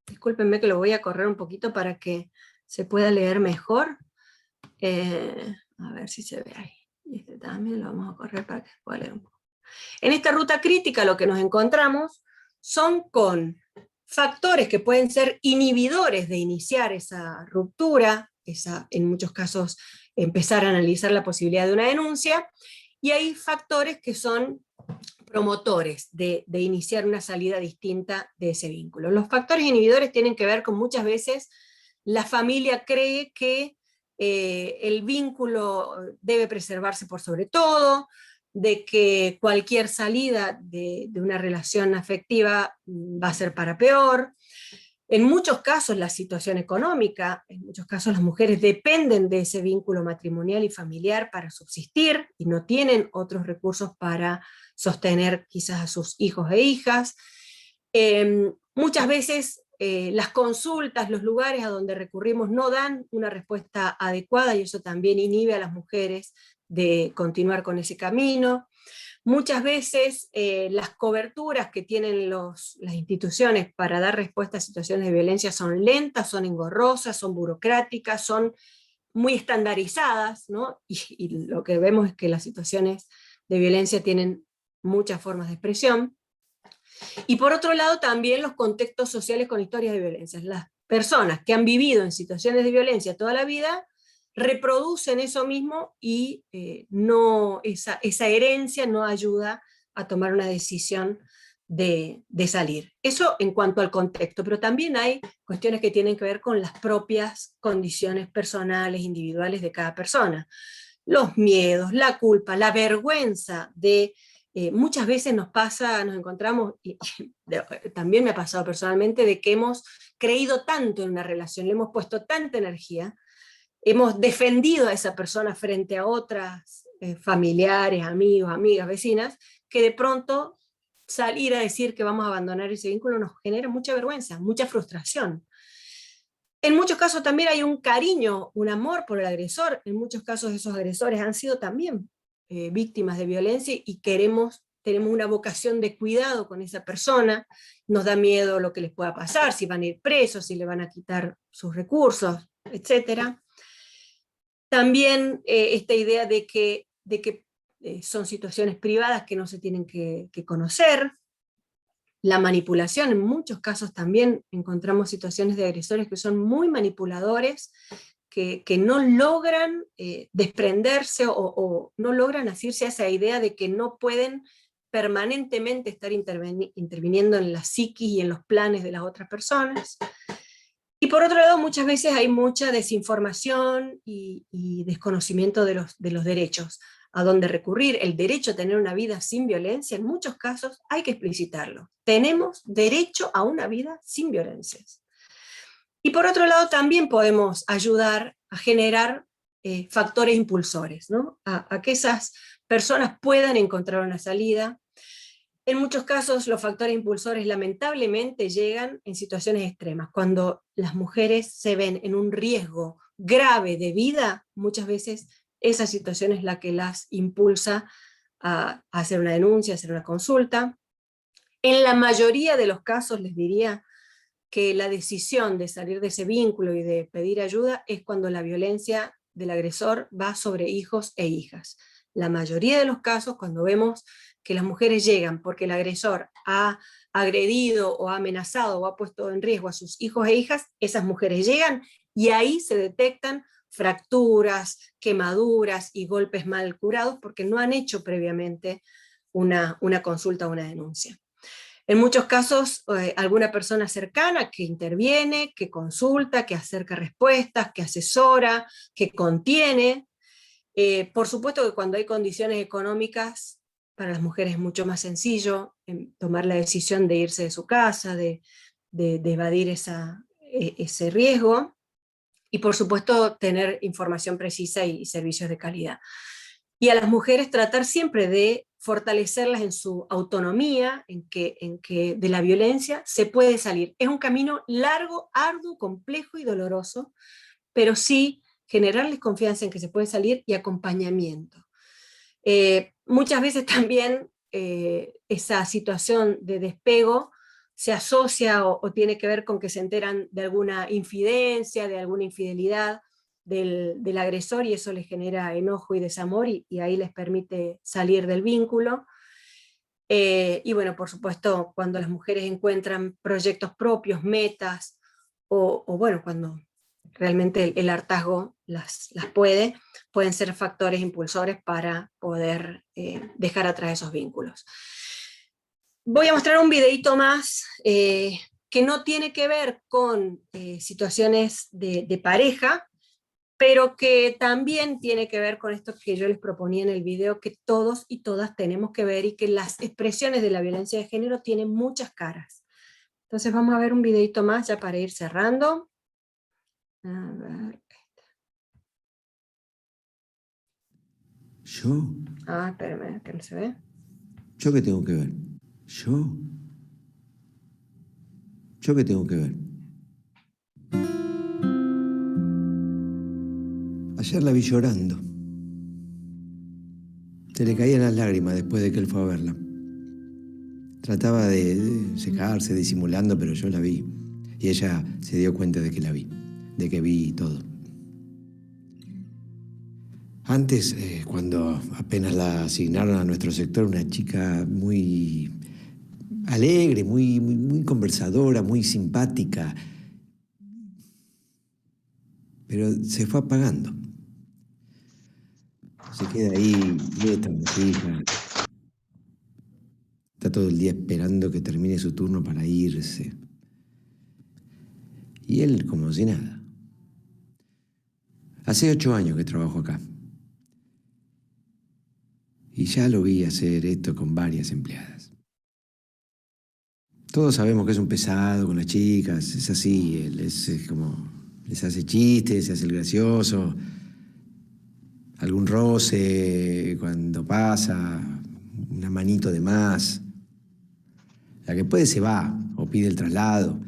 B: discúlpenme que lo voy a correr un poquito para que se pueda leer mejor. A ver si se ve ahí. Y este también lo vamos a correr para que se pueda leer un poco. En esta ruta crítica lo que nos encontramos son con factores que pueden ser inhibidores de iniciar esa ruptura, en muchos casos empezar a analizar la posibilidad de una denuncia, y hay factores que son promotores de iniciar una salida distinta de ese vínculo. Los factores inhibidores tienen que ver con, muchas veces la familia cree que el vínculo debe preservarse por sobre todo, de que cualquier salida de una relación afectiva va a ser para peor. En muchos casos la situación económica, en muchos casos las mujeres dependen de ese vínculo matrimonial y familiar para subsistir, y no tienen otros recursos para sostener quizás a sus hijos e hijas. Muchas veces las consultas, los lugares a donde recurrimos no dan una respuesta adecuada, y eso también inhibe a las mujeres de continuar con ese camino. Muchas veces las coberturas que tienen las instituciones para dar respuesta a situaciones de violencia son lentas, son engorrosas, son burocráticas, son muy estandarizadas, ¿no? Y lo que vemos es que las situaciones de violencia tienen muchas formas de expresión. Y por otro lado también los contextos sociales con historias de violencia. Las personas que han vivido en situaciones de violencia toda la vida reproducen eso mismo, y esa herencia no ayuda a tomar una decisión de salir. Eso en cuanto al contexto, pero también hay cuestiones que tienen que ver con las propias condiciones personales, individuales de cada persona. Los miedos, la culpa, la vergüenza de... muchas veces nos encontramos, y también me ha pasado personalmente, de que hemos creído tanto en una relación, le hemos puesto tanta energía, hemos defendido a esa persona frente a otras familiares, amigos, amigas, vecinas, que de pronto salir a decir que vamos a abandonar ese vínculo nos genera mucha vergüenza, mucha frustración. En muchos casos también hay un cariño, un amor por el agresor. En muchos casos esos agresores han sido también víctimas de violencia y tenemos una vocación de cuidado con esa persona. Nos da miedo lo que les pueda pasar, si van a ir presos, si le van a quitar sus recursos, etc. También esta idea de que son situaciones privadas que no se tienen que conocer. La manipulación, en muchos casos también encontramos situaciones de agresores que son muy manipuladores, que no logran desprenderse o no logran asirse a esa idea de que no pueden permanentemente estar interviniendo en la psiquis y en los planes de las otras personas. Y por otro lado, muchas veces hay mucha desinformación y desconocimiento de los derechos. A dónde recurrir, el derecho a tener una vida sin violencia, en muchos casos hay que explicitarlo. Tenemos derecho a una vida sin violencias. Y por otro lado también podemos ayudar a generar factores impulsores, ¿no? A que esas personas puedan encontrar una salida. En muchos casos los factores impulsores lamentablemente llegan en situaciones extremas. Cuando las mujeres se ven en un riesgo grave de vida, muchas veces esa situación es la que las impulsa a hacer una denuncia, a hacer una consulta. En la mayoría de los casos les diría que la decisión de salir de ese vínculo y de pedir ayuda es cuando la violencia del agresor va sobre hijos e hijas. La mayoría de los casos, cuando vemos que las mujeres llegan porque el agresor ha agredido o ha amenazado o ha puesto en riesgo a sus hijos e hijas, esas mujeres llegan y ahí se detectan fracturas, quemaduras y golpes mal curados porque no han hecho previamente una consulta o una denuncia. En muchos casos, alguna persona cercana que interviene, que consulta, que acerca respuestas, que asesora, que contiene. Por supuesto que cuando hay condiciones económicas, para las mujeres es mucho más sencillo tomar la decisión de irse de su casa, de evadir ese riesgo. Y por supuesto tener información precisa y servicios de calidad. Y a las mujeres tratar siempre de fortalecerlas en su autonomía, en que de la violencia se puede salir. Es un camino largo, arduo, complejo y doloroso, pero sí generarles confianza en que se puede salir y acompañamiento. Muchas veces también esa situación de despego se asocia o tiene que ver con que se enteran de alguna infidencia, de alguna infidelidad del agresor, y eso les genera enojo y desamor, y ahí les permite salir del vínculo. Y bueno, por supuesto, cuando las mujeres encuentran proyectos propios, metas, o bueno, cuando realmente el hartazgo las pueden ser factores impulsores para poder dejar atrás esos vínculos. Voy a mostrar un videito más que no tiene que ver con situaciones de pareja, pero que también tiene que ver con esto que yo les proponía en el video, que todos y todas tenemos que ver, y que las expresiones de la violencia de género tienen muchas caras. Entonces vamos a ver un videito más ya para ir cerrando. A ver.
Q: ¿Yo?
B: Espérame, que no se ve.
Q: ¿Yo qué tengo que ver? ¿Yo qué tengo que ver? Ayer la vi llorando. Se le caían las lágrimas después de que él fue a verla. Trataba de secarse, disimulando, pero yo la vi. Y ella se dio cuenta de que la vi, de que vi todo. Antes, cuando apenas la asignaron a nuestro sector, una chica muy alegre, muy conversadora, muy simpática. Pero se fue apagando. Se queda ahí, quieta, fija. Está está todo el día esperando que termine su turno para irse. Y él como si nada. Hace 8 años que trabajo acá. Y ya lo vi hacer esto con varias empleadas. Todos sabemos que es un pesado con las chicas, es así, él es como, les hace chistes, se hace el gracioso, algún roce cuando pasa, una manito de más. La que puede se va o pide el traslado.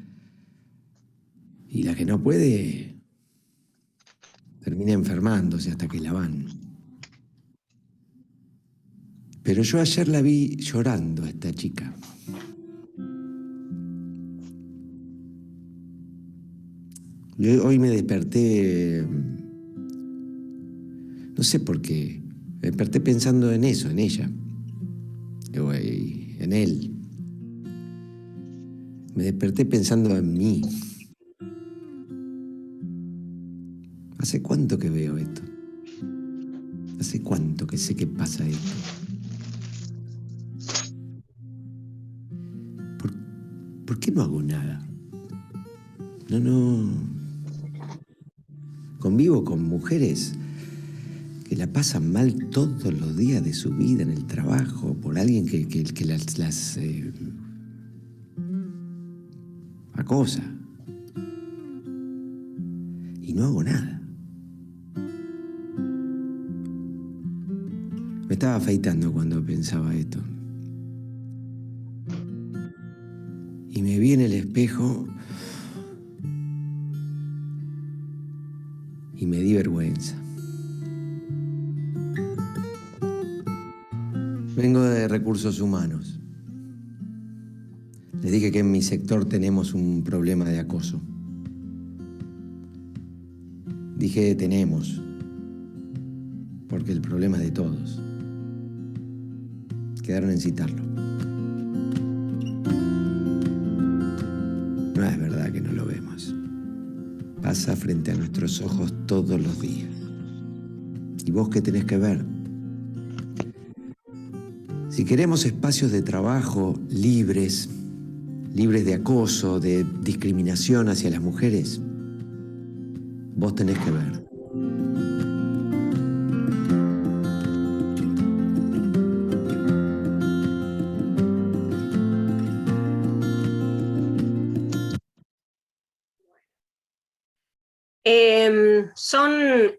Q: Y la que no puede termina enfermándose hasta que la van. Pero yo ayer la vi llorando a esta chica. Yo hoy me desperté, no sé por qué, me desperté pensando en eso, en ella, en él. Me desperté pensando en mí. ¿Hace cuánto que veo esto? ¿Hace cuánto que sé que pasa esto? ¿Por qué no hago nada? No. Convivo con mujeres que la pasan mal todos los días de su vida en el trabajo por alguien que las acosa. Y no hago nada. Me estaba afeitando cuando pensaba esto. Y me vi en el espejo y me di vergüenza. Vengo de Recursos Humanos. Les dije que en mi sector tenemos un problema de acoso. Dije tenemos, porque el problema es de todos. Quedaron en citarlo. No es verdad que no lo vemos. Pasa frente a nuestros ojos todos los días. ¿Y vos qué tenés que ver? Si queremos espacios de trabajo libres de acoso, de discriminación hacia las mujeres, vos tenés que ver.
B: Son,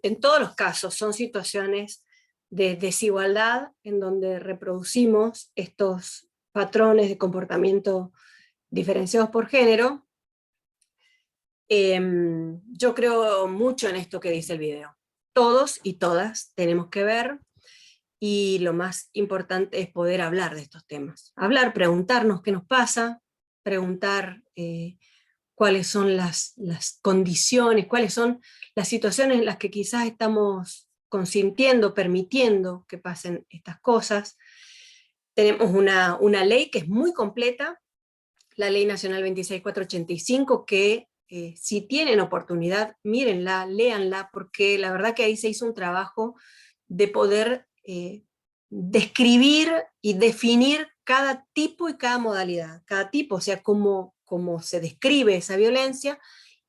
B: en todos los casos, son situaciones de desigualdad en donde reproducimos estos patrones de comportamiento diferenciados por género. Yo creo mucho en esto que dice el video. Todos y todas tenemos que ver, y lo más importante es poder hablar de estos temas. Hablar, preguntarnos qué nos pasa, preguntar cuáles son las condiciones, cuáles son las situaciones en las que quizás estamos consintiendo, permitiendo que pasen estas cosas. Tenemos una ley que es muy completa, la Ley Nacional 26485, que si tienen oportunidad, mírenla, léanla, porque la verdad que ahí se hizo un trabajo de poder describir y definir cada tipo y cada modalidad, cada tipo, o sea, cómo se describe esa violencia,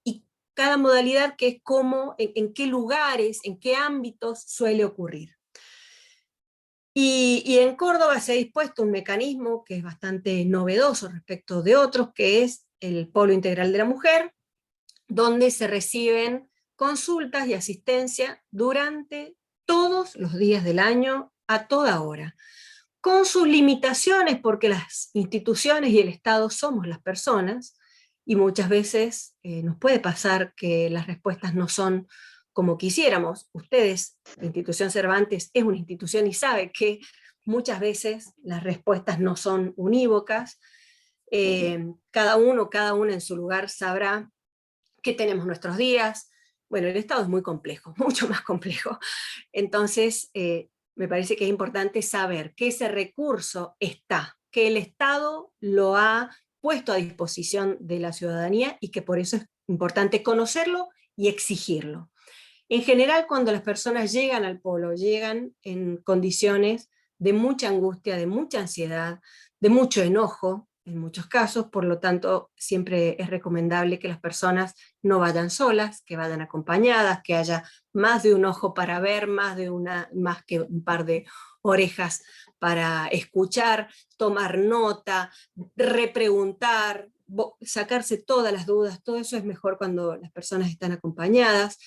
B: y cada modalidad, que es cómo, en qué lugares, en qué ámbitos suele ocurrir. Y en Córdoba se ha dispuesto un mecanismo que es bastante novedoso respecto de otros, que es el Polo Integral de la Mujer, donde se reciben consultas y asistencia durante todos los días del año, a toda hora, con sus limitaciones, porque las instituciones y el Estado somos las personas, y muchas veces nos puede pasar que las respuestas no son como quisiéramos. Ustedes, la institución Cervantes es una institución y sabe que muchas veces las respuestas no son unívocas. Cada una en su lugar sabrá que tenemos nuestros días. Bueno, el Estado es muy complejo, mucho más complejo. Entonces, me parece que es importante saber que ese recurso está, que el Estado lo ha puesto a disposición de la ciudadanía, y que por eso es importante conocerlo y exigirlo. En general, cuando las personas llegan al polo, llegan en condiciones de mucha angustia, de mucha ansiedad, de mucho enojo en muchos casos, por lo tanto siempre es recomendable que las personas no vayan solas, que vayan acompañadas, que haya más de un ojo para ver, más que un par de orejas para escuchar, tomar nota, repreguntar, sacarse todas las dudas. Todo eso es mejor cuando las personas están acompañadas.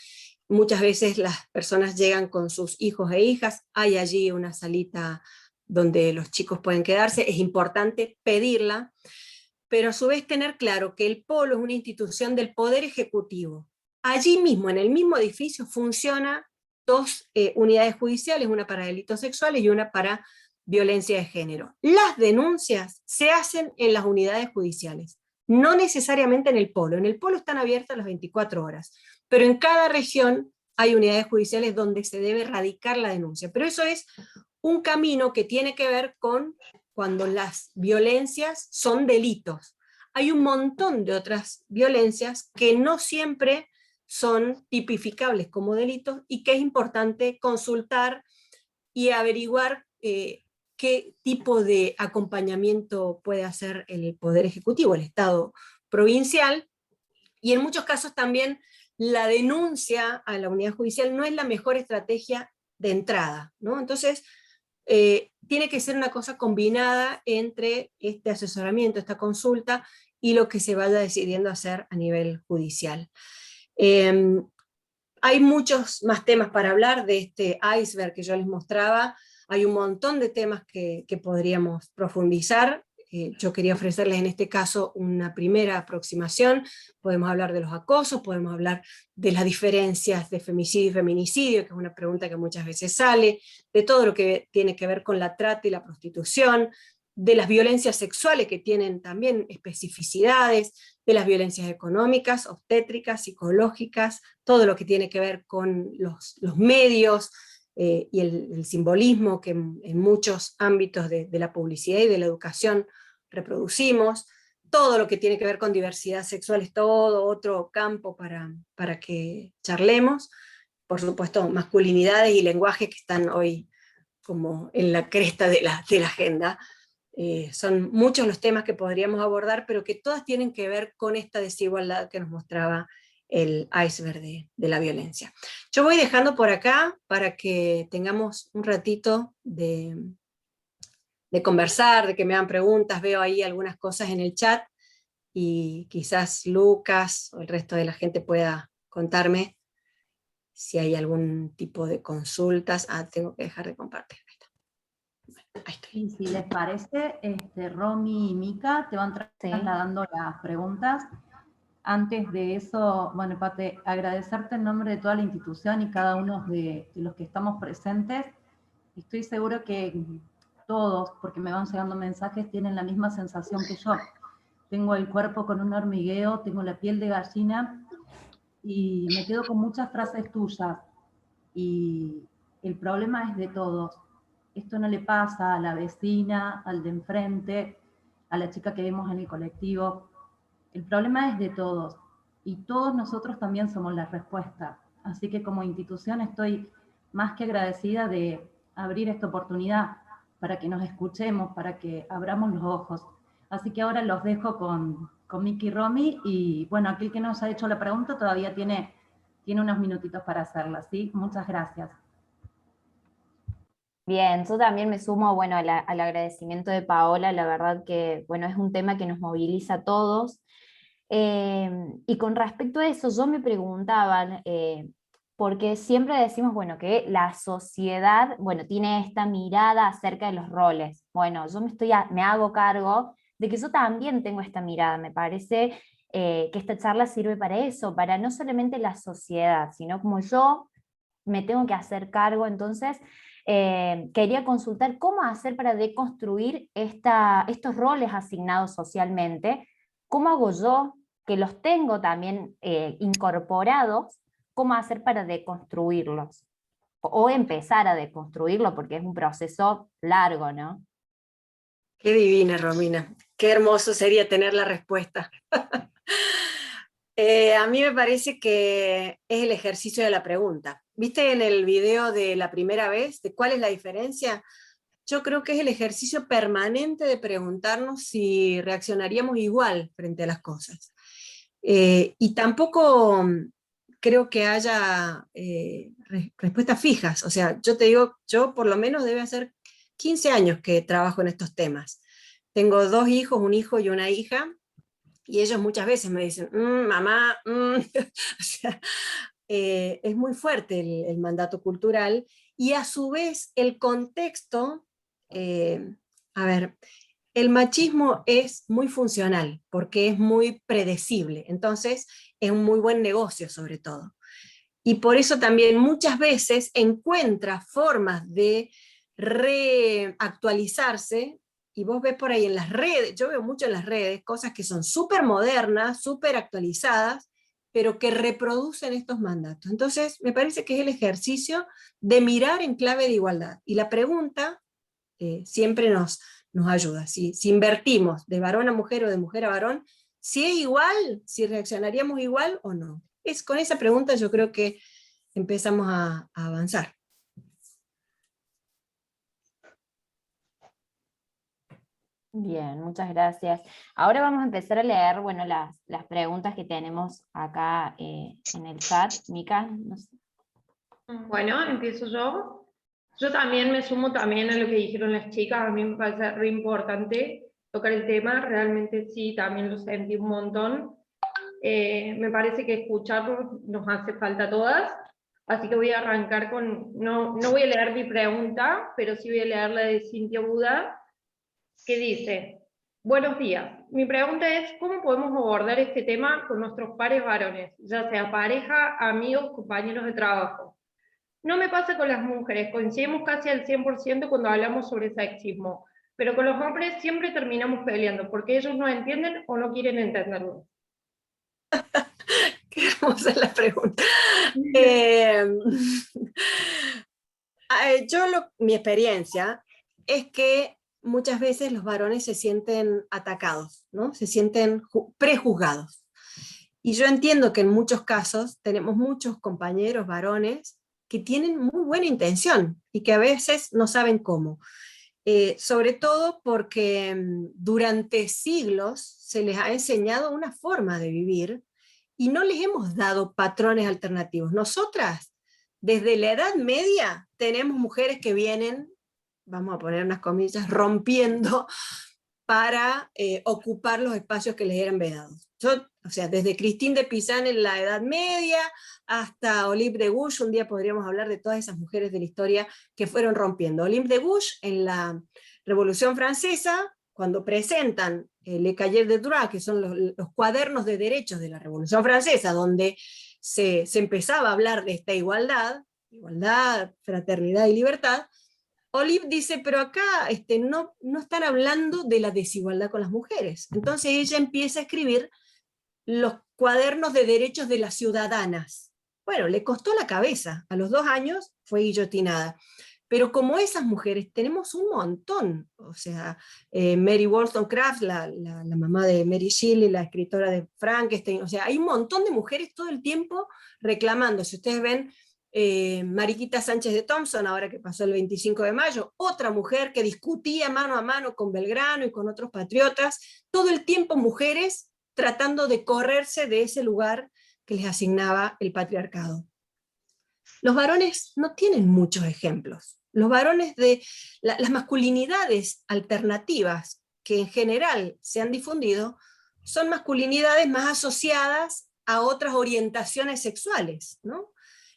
B: Muchas veces las personas llegan con sus hijos e hijas, hay allí una salita donde los chicos pueden quedarse, es importante pedirla, pero a su vez tener claro que el polo es una institución del Poder Ejecutivo. Allí mismo, en el mismo edificio, funcionan dos unidades judiciales, una para delitos sexuales y una para violencia de género. Las denuncias se hacen en las unidades judiciales, no necesariamente en el polo. En el polo están abiertas las 24 horas, pero en cada región hay unidades judiciales donde se debe radicar la denuncia. Pero eso es un camino que tiene que ver con cuando las violencias son delitos. Hay un montón de otras violencias que no siempre son tipificables como delitos y que es importante consultar y averiguar qué tipo de acompañamiento puede hacer el Poder Ejecutivo, el Estado provincial, y en muchos casos también la denuncia a la unidad judicial no es la mejor estrategia de entrada, ¿no? Entonces, tiene que ser una cosa combinada entre este asesoramiento, esta consulta, y lo que se vaya decidiendo hacer a nivel judicial. Hay muchos más temas para hablar de este iceberg que yo les mostraba, hay un montón de temas que podríamos profundizar. Yo quería ofrecerles en este caso una primera aproximación. Podemos hablar de los acosos, podemos hablar de las diferencias de femicidio y feminicidio, que es una pregunta que muchas veces sale, de todo lo que tiene que ver con la trata y la prostitución, de las violencias sexuales que tienen también especificidades, de las violencias económicas, obstétricas, psicológicas, todo lo que tiene que ver con los medios, y el simbolismo que en muchos ámbitos de la publicidad y de la educación reproducimos, todo lo que tiene que ver con diversidad sexual es todo otro campo para que charlemos, por supuesto masculinidades y lenguajes que están hoy como en la cresta de la agenda. Son muchos los temas que podríamos abordar, pero que todas tienen que ver con esta desigualdad que nos mostraba el iceberg de la violencia. Yo voy dejando por acá para que tengamos un ratito de conversar, de que me hagan preguntas. Veo ahí algunas cosas en el chat y quizás Lucas o el resto de la gente pueda contarme si hay algún tipo de consultas. Tengo que dejar de compartir.
A: Ahí estoy. Y si les parece, Romy y Mica te van trasladando las preguntas. Antes de eso, bueno, Pate, agradecerte en nombre de toda la institución y cada uno de los que estamos presentes. Estoy seguro que todos, porque me van llegando mensajes, tienen la misma sensación que yo. Tengo el cuerpo con un hormigueo, tengo la piel de gallina y me quedo con muchas frases tuyas. Y el problema es de todos. Esto no le pasa a la vecina, al de enfrente, a la chica que vemos en el colectivo. El problema es de todos, y todos nosotros también somos la respuesta. Así que como institución estoy más que agradecida de abrir esta oportunidad para que nos escuchemos, para que abramos los ojos. Así que ahora los dejo con Mica y Romy, y bueno, aquel que nos ha hecho la pregunta todavía tiene unos minutitos para hacerla, ¿sí? Muchas gracias.
R: Bien, yo también me sumo, bueno, al agradecimiento de Paola. La verdad que, bueno, es un tema que nos moviliza a todos. Y con respecto a eso, yo me preguntaba, porque siempre decimos, bueno, que la sociedad, bueno, tiene esta mirada acerca de los roles. Bueno, yo me hago cargo de que yo también tengo esta mirada. Me parece que esta charla sirve para eso, para no solamente la sociedad, sino como yo me tengo que hacer cargo. Entonces, quería consultar cómo hacer para deconstruir estos roles asignados socialmente. ¿Cómo hago yo, que los tengo también incorporados, cómo hacer para deconstruirlos? O empezar a deconstruirlo, porque es un proceso largo, ¿no?
B: Qué divina, Romina. Qué hermoso sería tener la respuesta. A mí me parece que es el ejercicio de la pregunta. ¿Viste en el video de la primera vez, de cuál es la diferencia? yo creo que es el ejercicio permanente de preguntarnos si reaccionaríamos igual frente a las cosas. Y tampoco creo que haya respuestas fijas. O sea, yo te digo, yo por lo menos debe hacer 15 años que trabajo en estos temas. Tengo 2 hijos, un hijo y una hija, y ellos muchas veces me dicen, mamá, o sea, es muy fuerte el mandato cultural, y a su vez el contexto, a ver, el machismo es muy funcional, porque es muy predecible, entonces es un muy buen negocio sobre todo. Y por eso también muchas veces encuentra formas de reactualizarse, y vos ves por ahí en las redes, yo veo mucho en las redes, cosas que son súper modernas, súper actualizadas, pero que reproducen estos mandatos. Entonces, me parece que es el ejercicio de mirar en clave de igualdad. Y la pregunta siempre nos ayuda. Si invertimos de varón a mujer o de mujer a varón, si es igual, si reaccionaríamos igual o no. Con esa pregunta yo creo que empezamos a avanzar.
R: Bien, muchas gracias. Ahora vamos a empezar a leer, bueno, las preguntas que tenemos acá en el chat. Mica, no sé.
S: Bueno, empiezo yo. Yo también me sumo también a lo que dijeron las chicas, a mí me parece re importante tocar el tema, realmente sí, también lo sentí un montón. Me parece que escucharlo nos hace falta a todas, así que voy a arrancar con, no voy a leer mi pregunta, pero sí voy a leer la de Cintia Buda, que dice: buenos días, mi pregunta es, ¿cómo podemos abordar este tema con nuestros pares varones, ya sea pareja, amigos, compañeros de trabajo? No me pasa con las mujeres, coincidimos casi al 100% cuando hablamos sobre sexismo, pero con los hombres siempre terminamos peleando, porque ellos no entienden o no quieren entenderlo.
B: Qué hermosa la pregunta. Mi experiencia es que muchas veces los varones se sienten atacados, ¿no? Se sienten prejuzgados. Y yo entiendo que en muchos casos tenemos muchos compañeros varones que tienen muy buena intención y que a veces no saben cómo. Sobre todo porque durante siglos se les ha enseñado una forma de vivir y no les hemos dado patrones alternativos. Nosotras, desde la Edad Media, tenemos mujeres que vienen, vamos a poner unas comillas, rompiendo para ocupar los espacios que les eran vedados. O sea, desde Christine de Pizan en la Edad Media, hasta Olympe de Gouges, un día podríamos hablar de todas esas mujeres de la historia que fueron rompiendo. Olympe de Gouges, en la Revolución Francesa, cuando presentan Le Cahiers de Droit, que son los cuadernos de derechos de la Revolución Francesa, donde se empezaba a hablar de esta igualdad, fraternidad y libertad, Olympe dice, pero acá no están hablando de la desigualdad con las mujeres. Entonces ella empieza a escribir los cuadernos de derechos de las ciudadanas. Bueno, le costó la cabeza, a los 2 años fue guillotinada. Pero como esas mujeres tenemos un montón, o sea, Mary Wollstonecraft, la mamá de Mary Shelley, la escritora de Frankenstein, o sea, hay un montón de mujeres todo el tiempo reclamando. Si ustedes ven Mariquita Sánchez de Thompson, ahora que pasó el 25 de mayo, otra mujer que discutía mano a mano con Belgrano y con otros patriotas, todo el tiempo mujeres tratando de correrse de ese lugar que les asignaba el patriarcado. Los varones no tienen muchos ejemplos. Los varones de las masculinidades alternativas que en general se han difundido son masculinidades más asociadas a otras orientaciones sexuales, ¿no?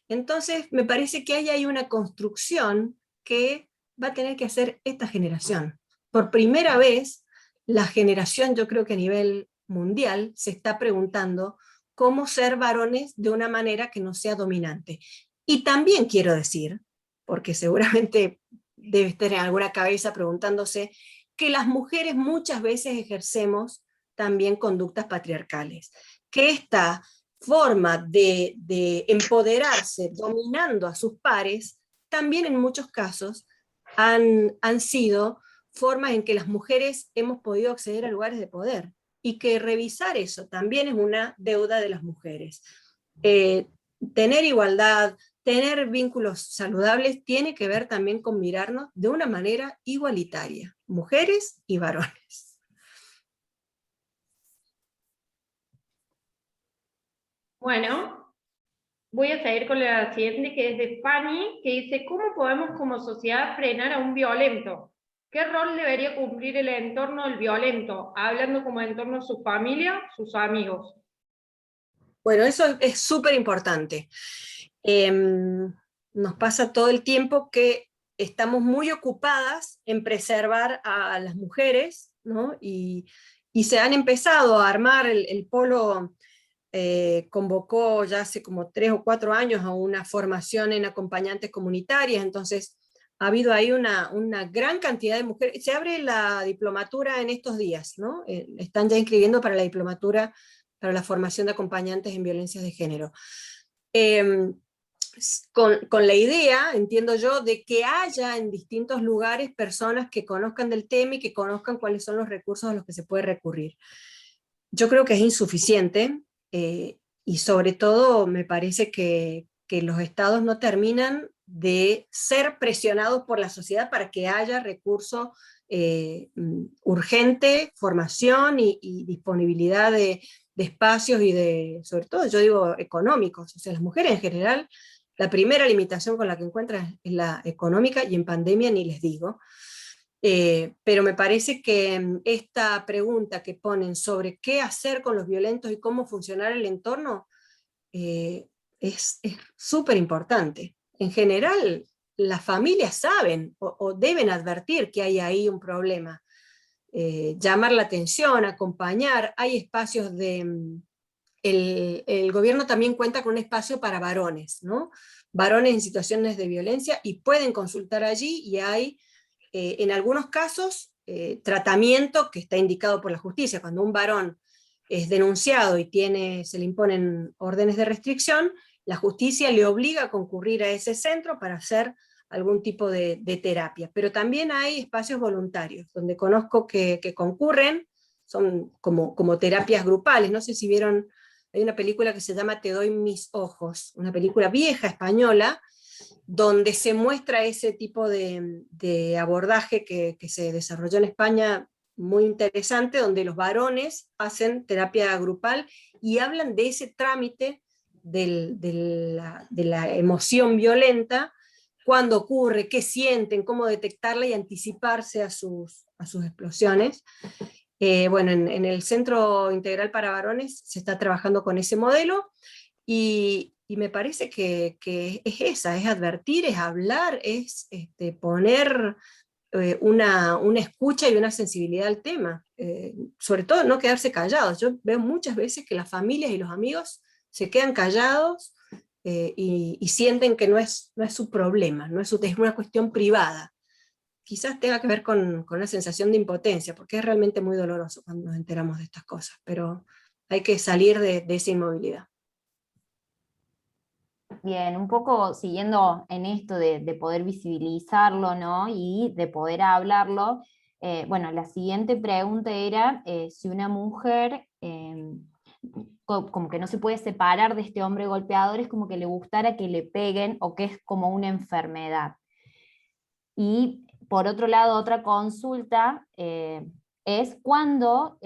B: Entonces me parece que ahí hay una construcción que va a tener que hacer esta generación. Por primera vez, la generación, yo creo que a nivel mundial, se está preguntando cómo ser varones de una manera que no sea dominante. Y también quiero decir, porque seguramente debe estar en alguna cabeza preguntándose, que las mujeres muchas veces ejercemos también conductas patriarcales, que esta forma de empoderarse dominando a sus pares, también en muchos casos han sido formas en que las mujeres hemos podido acceder a lugares de poder, y que revisar eso también es una deuda de las mujeres. Tener igualdad, tener vínculos saludables tiene que ver también con mirarnos de una manera igualitaria, mujeres y varones.
S: Bueno, voy a seguir con la siguiente, que es de Fanny, que dice, ¿cómo podemos como sociedad frenar a un violento? ¿Qué rol debería cumplir el entorno del violento? Hablando como entorno de su familia, sus amigos.
B: Bueno, eso es súper importante. Nos pasa todo el tiempo que estamos muy ocupadas en preservar a las mujeres, ¿no? Y se han empezado a armar, el Polo convocó ya hace como 3 o 4 años a una formación en acompañantes comunitarias, entonces ha habido ahí una gran cantidad de mujeres. Se abre la diplomatura en estos días, ¿no? Están ya inscribiendo para la diplomatura para la formación de acompañantes en violencias de género. Con la idea, entiendo yo, de que haya en distintos lugares personas que conozcan del tema y que conozcan cuáles son los recursos a los que se puede recurrir. Yo creo que es insuficiente, y sobre todo me parece que los estados no terminan de ser presionados por la sociedad para que haya recurso urgente, formación y disponibilidad de espacios y sobre todo, yo digo, económicos. O sea, las mujeres en general, la primera limitación con la que encuentran es la económica, y en pandemia ni les digo. Pero me parece que esta pregunta que ponen sobre qué hacer con los violentos y cómo funcionar el entorno es súper importante. En general, las familias saben o deben advertir que hay ahí un problema. Llamar la atención, acompañar, hay espacios el gobierno también cuenta con un espacio para varones, ¿no? Varones en situaciones de violencia, y pueden consultar allí, y hay en algunos casos tratamiento que está indicado por la justicia. Cuando un varón es denunciado y se le imponen órdenes de restricción, la justicia le obliga a concurrir a ese centro para hacer algún tipo de terapia. Pero también hay espacios voluntarios, donde conozco que concurren, son como terapias grupales. No sé si vieron, hay una película que se llama Te doy mis ojos, una película vieja española, donde se muestra ese tipo de abordaje que se desarrolló en España, muy interesante, donde los varones hacen terapia grupal y hablan de ese trámite de la emoción violenta, cuándo ocurre, qué sienten, cómo detectarla y anticiparse a sus explosiones. Bueno, en el Centro Integral para Varones se está trabajando con ese modelo, y me parece que es advertir, es hablar, es poner una escucha y una sensibilidad al tema. Sobre todo no quedarse callados. Yo veo muchas veces que las familias y los amigos se quedan callados y sienten que no es su problema, es una cuestión privada. Quizás tenga que ver con una sensación de impotencia, porque es realmente muy doloroso cuando nos enteramos de estas cosas, pero hay que salir de esa inmovilidad.
R: Bien, un poco siguiendo en esto de poder visibilizarlo, ¿no? Y de poder hablarlo, bueno, la siguiente pregunta era si una mujer como que no se puede separar de este hombre golpeador, es como que le gustara que le peguen, o que es como una enfermedad. Y por otro lado, otra consulta es cuando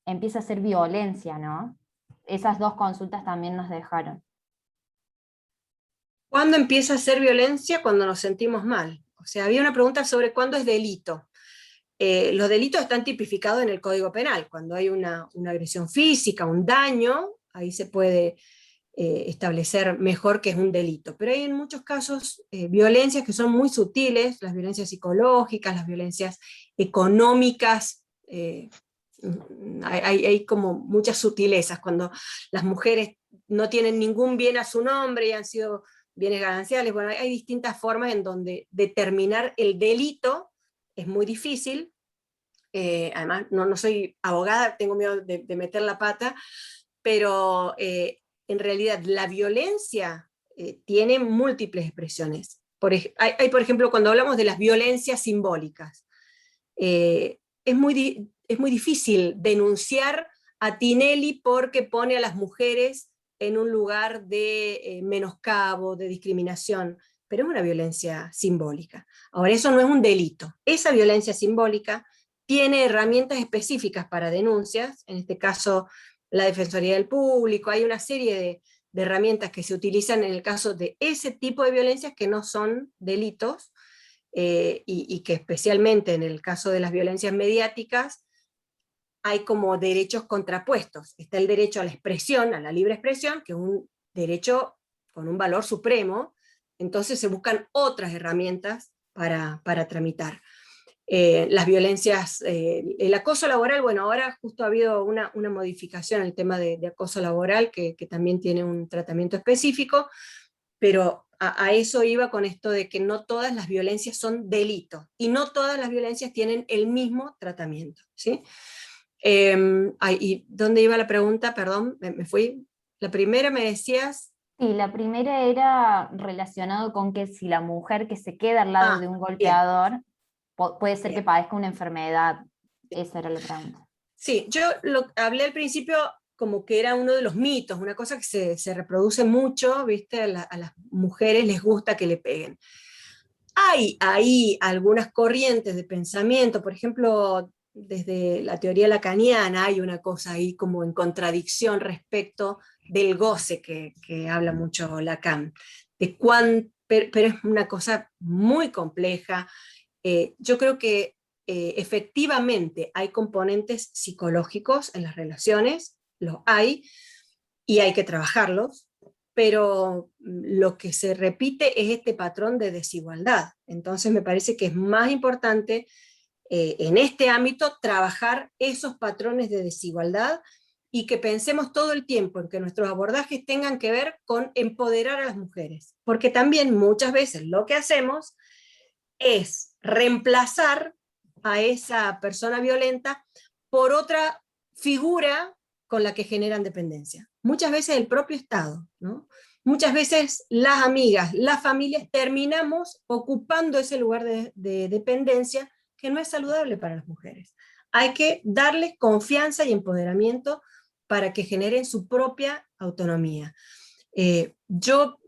R: empieza a ser violencia, ¿no? Esas dos consultas también nos dejaron.
B: ¿Cuándo empieza a ser violencia? Cuando nos sentimos mal. O sea, había una pregunta sobre cuándo es delito. Los delitos están tipificados en el Código Penal. Cuando hay una agresión física, un daño, ahí se puede establecer mejor que es un delito. Pero hay en muchos casos violencias que son muy sutiles, las violencias psicológicas, las violencias económicas. Hay como muchas sutilezas, cuando las mujeres no tienen ningún bien a su nombre y han sido bienes gananciales. Bueno, hay distintas formas en donde determinar el delito es muy difícil. Además, no soy abogada, tengo miedo de meter la pata, pero en realidad la violencia tiene múltiples expresiones. Hay, por ejemplo, cuando hablamos de las violencias simbólicas, es muy difícil denunciar a Tinelli porque pone a las mujeres en un lugar de menoscabo, de discriminación, pero es una violencia simbólica. Ahora, eso no es un delito. Esa violencia simbólica tiene herramientas específicas para denuncias, en este caso la Defensoría del Público, hay una serie de herramientas que se utilizan en el caso de ese tipo de violencias que no son delitos, y que especialmente en el caso de las violencias mediáticas, hay como derechos contrapuestos. Está el derecho a la expresión, a la libre expresión, que es un derecho con un valor supremo, entonces se buscan otras herramientas para tramitar. Las violencias, el acoso laboral, bueno, ahora justo ha habido una modificación en el tema de acoso laboral, que también tiene un tratamiento específico, pero a eso iba con esto de que no todas las violencias son delitos, y no todas las violencias tienen el mismo tratamiento, ¿sí? ¿Y dónde iba la pregunta? Perdón, me fui. La primera me decías...
R: Sí, la primera era relacionado con que si la mujer que se queda al lado de un golpeador puede ser que padezca una enfermedad. Esa era la pregunta.
B: Sí, yo hablé al principio como que era uno de los mitos, una cosa que se reproduce mucho, ¿viste? A las mujeres les gusta que le peguen. Hay ahí algunas corrientes de pensamiento, por ejemplo, desde la teoría lacaniana hay una cosa ahí como en contradicción respecto del goce que habla mucho Lacan, pero es una cosa muy compleja. Yo creo que efectivamente hay componentes psicológicos en las relaciones, los hay, y hay que trabajarlos, pero lo que se repite es este patrón de desigualdad. Entonces me parece que es más importante en este ámbito trabajar esos patrones de desigualdad, y que pensemos todo el tiempo en que nuestros abordajes tengan que ver con empoderar a las mujeres, porque también muchas veces lo que hacemos es reemplazar a esa persona violenta por otra figura con la que generan dependencia. Muchas veces el propio Estado, ¿no? Muchas veces las amigas, las familias, terminamos ocupando ese lugar de dependencia que no es saludable para las mujeres. Hay que darles confianza y empoderamiento para que generen su propia autonomía.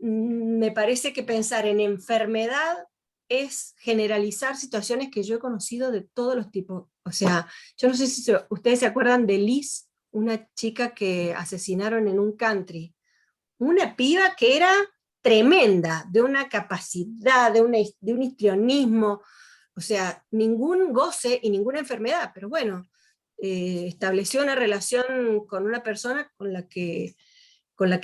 B: Me parece que pensar en enfermedad es generalizar situaciones que yo he conocido de todos los tipos. O sea, yo no sé si ustedes se acuerdan de Liz, una chica que asesinaron en un country. Una piba que era tremenda, de una capacidad, de un histrionismo, o sea, ningún goce y ninguna enfermedad, pero bueno, estableció una relación con una persona con la que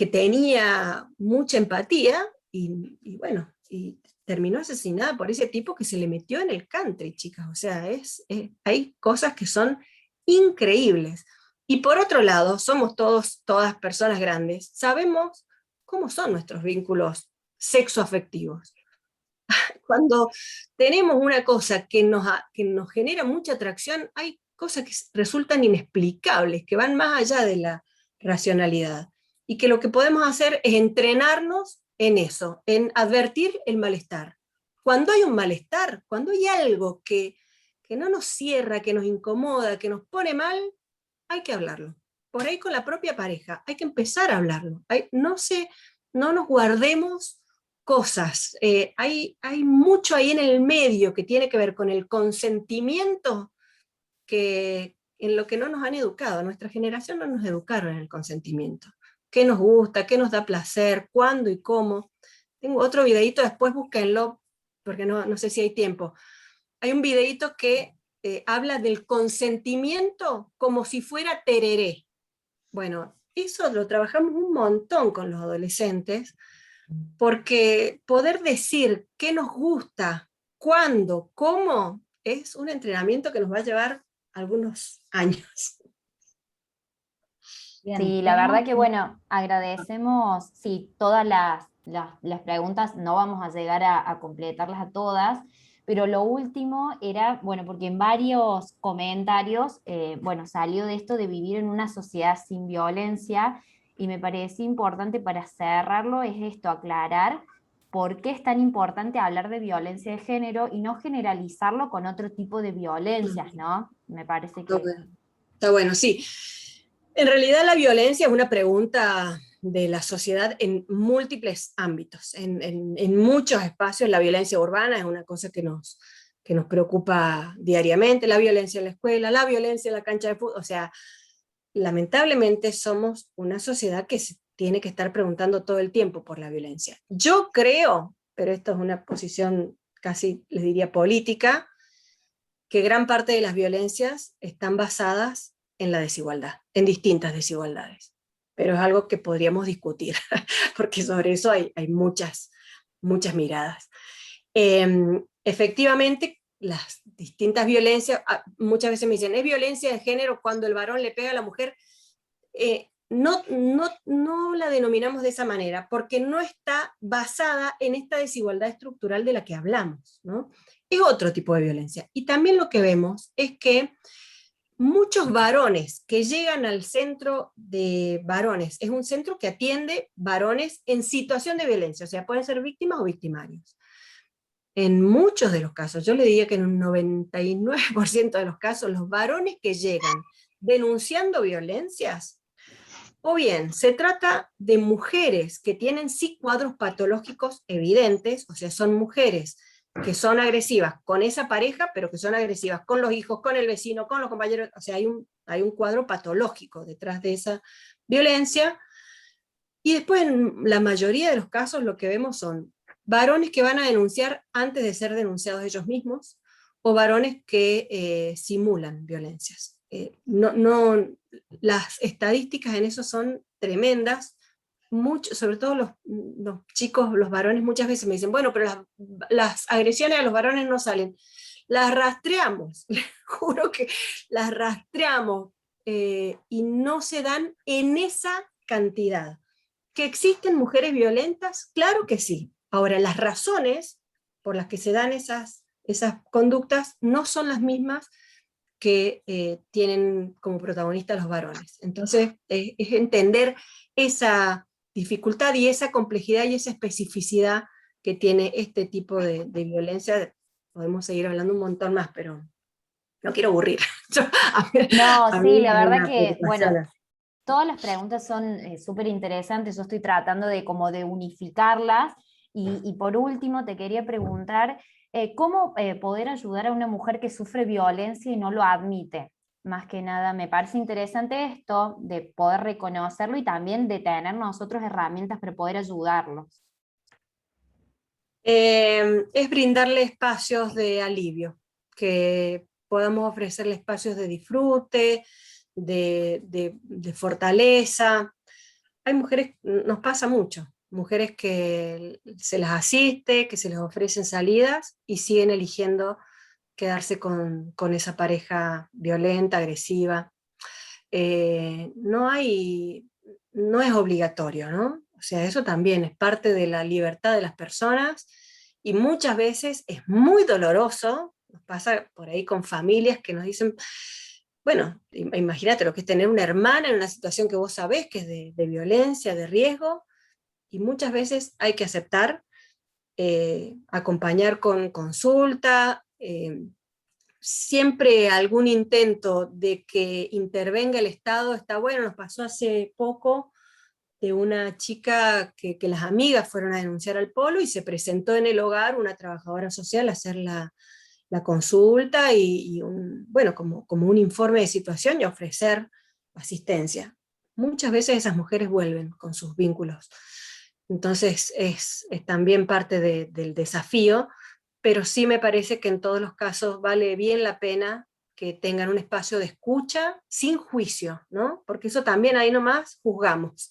B: tenía mucha empatía, y bueno, y terminó asesinada por ese tipo que se le metió en el country, chicas. O sea, hay cosas que son increíbles. Y por otro lado, somos todas personas grandes, sabemos cómo son nuestros vínculos sexoafectivos. Cuando tenemos una cosa que nos genera mucha atracción, hay cosas que resultan inexplicables, que van más allá de la racionalidad, y que lo que podemos hacer es entrenarnos en eso, en advertir el malestar. Cuando hay un malestar, cuando hay algo que no nos cierra, que nos incomoda, que nos pone mal, hay que hablarlo. Por ahí con la propia pareja, hay que empezar a hablarlo. No nos guardemos cosas. Hay mucho ahí en el medio que tiene que ver con el consentimiento, que en lo que no nos han educado. Nuestra generación no nos educaron en el consentimiento. ¿Qué nos gusta? ¿Qué nos da placer? ¿Cuándo y cómo? Tengo otro videito, después búsquenlo, porque no sé si hay tiempo. Hay un videito que habla del consentimiento como si fuera tereré. Bueno, eso lo trabajamos un montón con los adolescentes, porque poder decir qué nos gusta, cuándo, cómo, es un entrenamiento que nos va a llevar algunos años.
R: Bien, sí, la verdad que bueno, agradecemos, sí, todas las preguntas, no vamos a llegar a completarlas a todas, pero lo último era, bueno, porque en varios comentarios, bueno, salió de esto de vivir en una sociedad sin violencia, y me parece importante para cerrarlo es esto, aclarar por qué es tan importante hablar de violencia de género y no generalizarlo con otro tipo de violencias, ¿no? Me parece que...
B: Está bueno, sí. En realidad la violencia es una pregunta de la sociedad en múltiples ámbitos, en muchos espacios. La violencia urbana es una cosa que nos preocupa diariamente, la violencia en la escuela, la violencia en la cancha de fútbol. O sea, lamentablemente somos una sociedad que se tiene que estar preguntando todo el tiempo por la violencia. Yo creo, pero esto es una posición casi, les diría, política, que gran parte de las violencias están basadas en la desigualdad, en distintas desigualdades. Pero es algo que podríamos discutir, porque sobre eso hay muchas miradas. Efectivamente, las distintas violencias, muchas veces me dicen, ¿es violencia de género cuando el varón le pega a la mujer? No la denominamos de esa manera, porque no está basada en esta desigualdad estructural de la que hablamos, ¿no? Es otro tipo de violencia. Y también lo que vemos es que muchos varones que llegan al centro de varones, es un centro que atiende varones en situación de violencia, o sea, pueden ser víctimas o victimarios. En muchos de los casos, yo le diría que en un 99% de los casos, los varones que llegan denunciando violencias, o bien se trata de mujeres que tienen sí cuadros patológicos evidentes, o sea, son mujeres que son agresivas con esa pareja, pero que son agresivas con los hijos, con el vecino, con los compañeros, o sea, hay un cuadro patológico detrás de esa violencia. Y después, en la mayoría de los casos, lo que vemos son varones que van a denunciar antes de ser denunciados ellos mismos, o varones que simulan violencias. Las estadísticas en eso son tremendas. Sobre todo los chicos, los varones, muchas veces me dicen, bueno, pero las agresiones a los varones no salen. Las rastreamos, les juro que las rastreamos, y no se dan en esa cantidad. ¿Que existen mujeres violentas? Claro que sí. Ahora, las razones por las que se dan esas conductas no son las mismas que tienen como protagonistas los varones. Entonces, es entender esa dificultad y esa complejidad y esa especificidad que tiene este tipo de violencia. Podemos seguir hablando un montón más, pero no quiero aburrir.
R: No, sí, la verdad que, bueno, todas las preguntas son súper interesantes. Yo estoy tratando de unificarlas. Y por último, te quería preguntar, ¿cómo poder ayudar a una mujer que sufre violencia y no lo admite? Más que nada, me parece interesante esto, de poder reconocerlo y también de tener nosotros herramientas para poder ayudarlos.
B: Es brindarle espacios de alivio, que podamos ofrecerle espacios de disfrute, de fortaleza. Hay mujeres, nos pasa mucho, mujeres que se las asiste, que se les ofrecen salidas y siguen eligiendo quedarse con esa pareja violenta, agresiva. No es obligatorio, ¿no? O sea, eso también es parte de la libertad de las personas y muchas veces es muy doloroso. Nos pasa por ahí con familias que nos dicen, bueno, imagínate lo que es tener una hermana en una situación que vos sabés que es de violencia, de riesgo, y muchas veces hay que aceptar, acompañar con consulta, siempre algún intento de que intervenga el Estado está bueno. Nos pasó hace poco de una chica que las amigas fueron a denunciar al polo y se presentó en el hogar una trabajadora social a hacer la consulta y bueno, como un informe de situación y ofrecer asistencia. Muchas veces esas mujeres vuelven con sus vínculos. Entonces es también parte del desafío, pero sí me parece que en todos los casos vale bien la pena que tengan un espacio de escucha sin juicio, ¿no? Porque eso también ahí nomás juzgamos.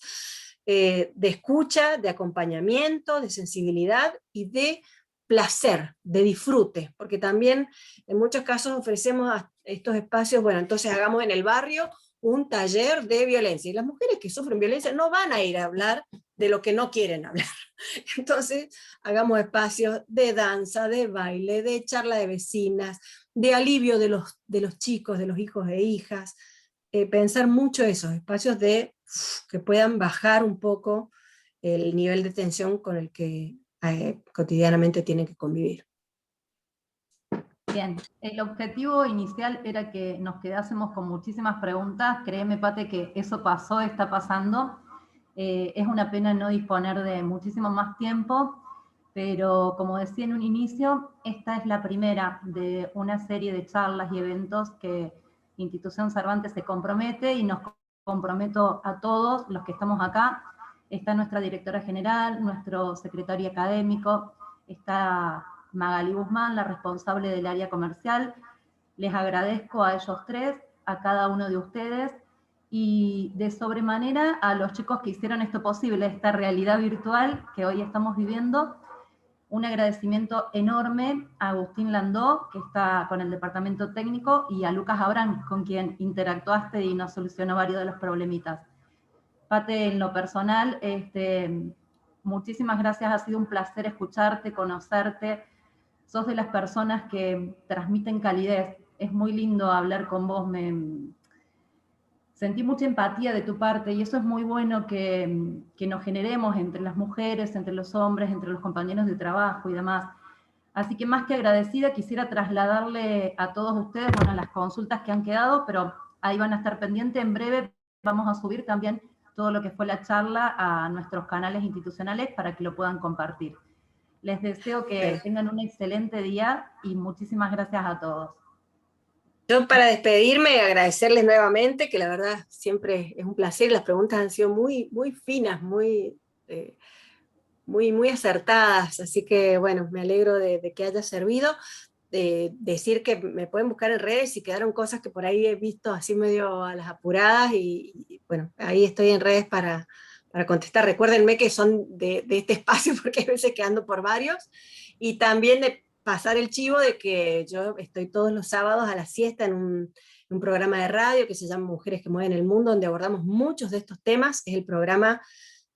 B: De escucha, de acompañamiento, de sensibilidad y de placer, de disfrute, porque también en muchos casos ofrecemos estos espacios, bueno, entonces hagamos en el barrio un taller de violencia, y las mujeres que sufren violencia no van a ir a hablar de lo que no quieren hablar. Entonces, hagamos espacios de danza, de baile, de charla de vecinas, de alivio de los chicos, de los hijos e hijas, pensar mucho esos espacios que puedan bajar un poco el nivel de tensión con el que cotidianamente tienen que convivir.
A: Bien, el objetivo inicial era que nos quedásemos con muchísimas preguntas. Créeme, Pate, que eso pasó, está pasando. Es una pena no disponer de muchísimo más tiempo, pero como decía en un inicio, esta es la primera de una serie de charlas y eventos que Institución Cervantes se compromete, y nos comprometo a todos los que estamos acá. Está nuestra directora general, nuestro secretario académico, está Magali Guzmán, la responsable del área comercial. Les agradezco a ellos tres, a cada uno de ustedes, y de sobremanera a los chicos que hicieron esto posible, esta realidad virtual que hoy estamos viviendo. Un agradecimiento enorme a Agustín Landó, que está con el departamento técnico, y a Lucas Abrán, con quien interactuaste y nos solucionó varios de los problemitas. Pate, en lo personal, muchísimas gracias, ha sido un placer escucharte, conocerte. Sos de las personas que transmiten calidez. Es muy lindo hablar con vos, sentí mucha empatía de tu parte, y eso es muy bueno que nos generemos entre las mujeres, entre los hombres, entre los compañeros de trabajo y demás. Así que más que agradecida, quisiera trasladarle a todos ustedes, bueno, las consultas que han quedado, pero ahí van a estar pendientes. En breve vamos a subir también todo lo que fue la charla a nuestros canales institucionales para que lo puedan compartir. Les deseo que tengan un excelente día y muchísimas gracias a todos.
B: Yo, para despedirme, agradecerles nuevamente, que la verdad siempre es un placer. Las preguntas han sido muy, muy finas, muy acertadas, así que bueno, me alegro de que haya servido. Decir que me pueden buscar en redes si quedaron cosas que por ahí he visto así medio a las apuradas, y bueno, ahí estoy en redes para contestar. Recuérdenme que son de este espacio, porque hay veces que ando por varios, y también de pasar el chivo de que yo estoy todos los sábados a la siesta en un programa de radio que se llama Mujeres que Mueven el Mundo, donde abordamos muchos de estos temas. Es el programa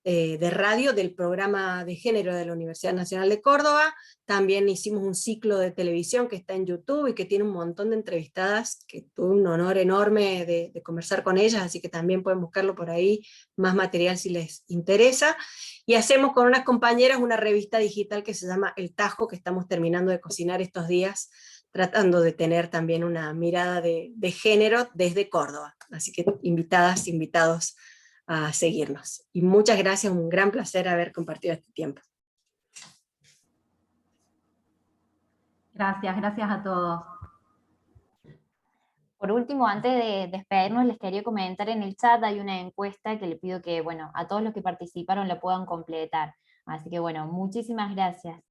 B: de radio del programa de género de la Universidad Nacional de Córdoba. También hicimos un ciclo de televisión que está en YouTube y que tiene un montón de entrevistadas, que tuve un honor enorme de conversar con ellas, así que también pueden buscarlo por ahí, más material si les interesa. Y hacemos con unas compañeras una revista digital que se llama El Tajo, que estamos terminando de cocinar estos días, tratando de tener también una mirada de género desde Córdoba. Así que invitadas, invitados a seguirnos. Y muchas gracias, un gran placer haber compartido este tiempo.
A: Gracias, gracias a todos.
R: Por último, antes de despedirnos, les quería comentar en el chat, hay una encuesta que le pido que, bueno, a todos los que participaron la puedan completar. Así que bueno, muchísimas gracias.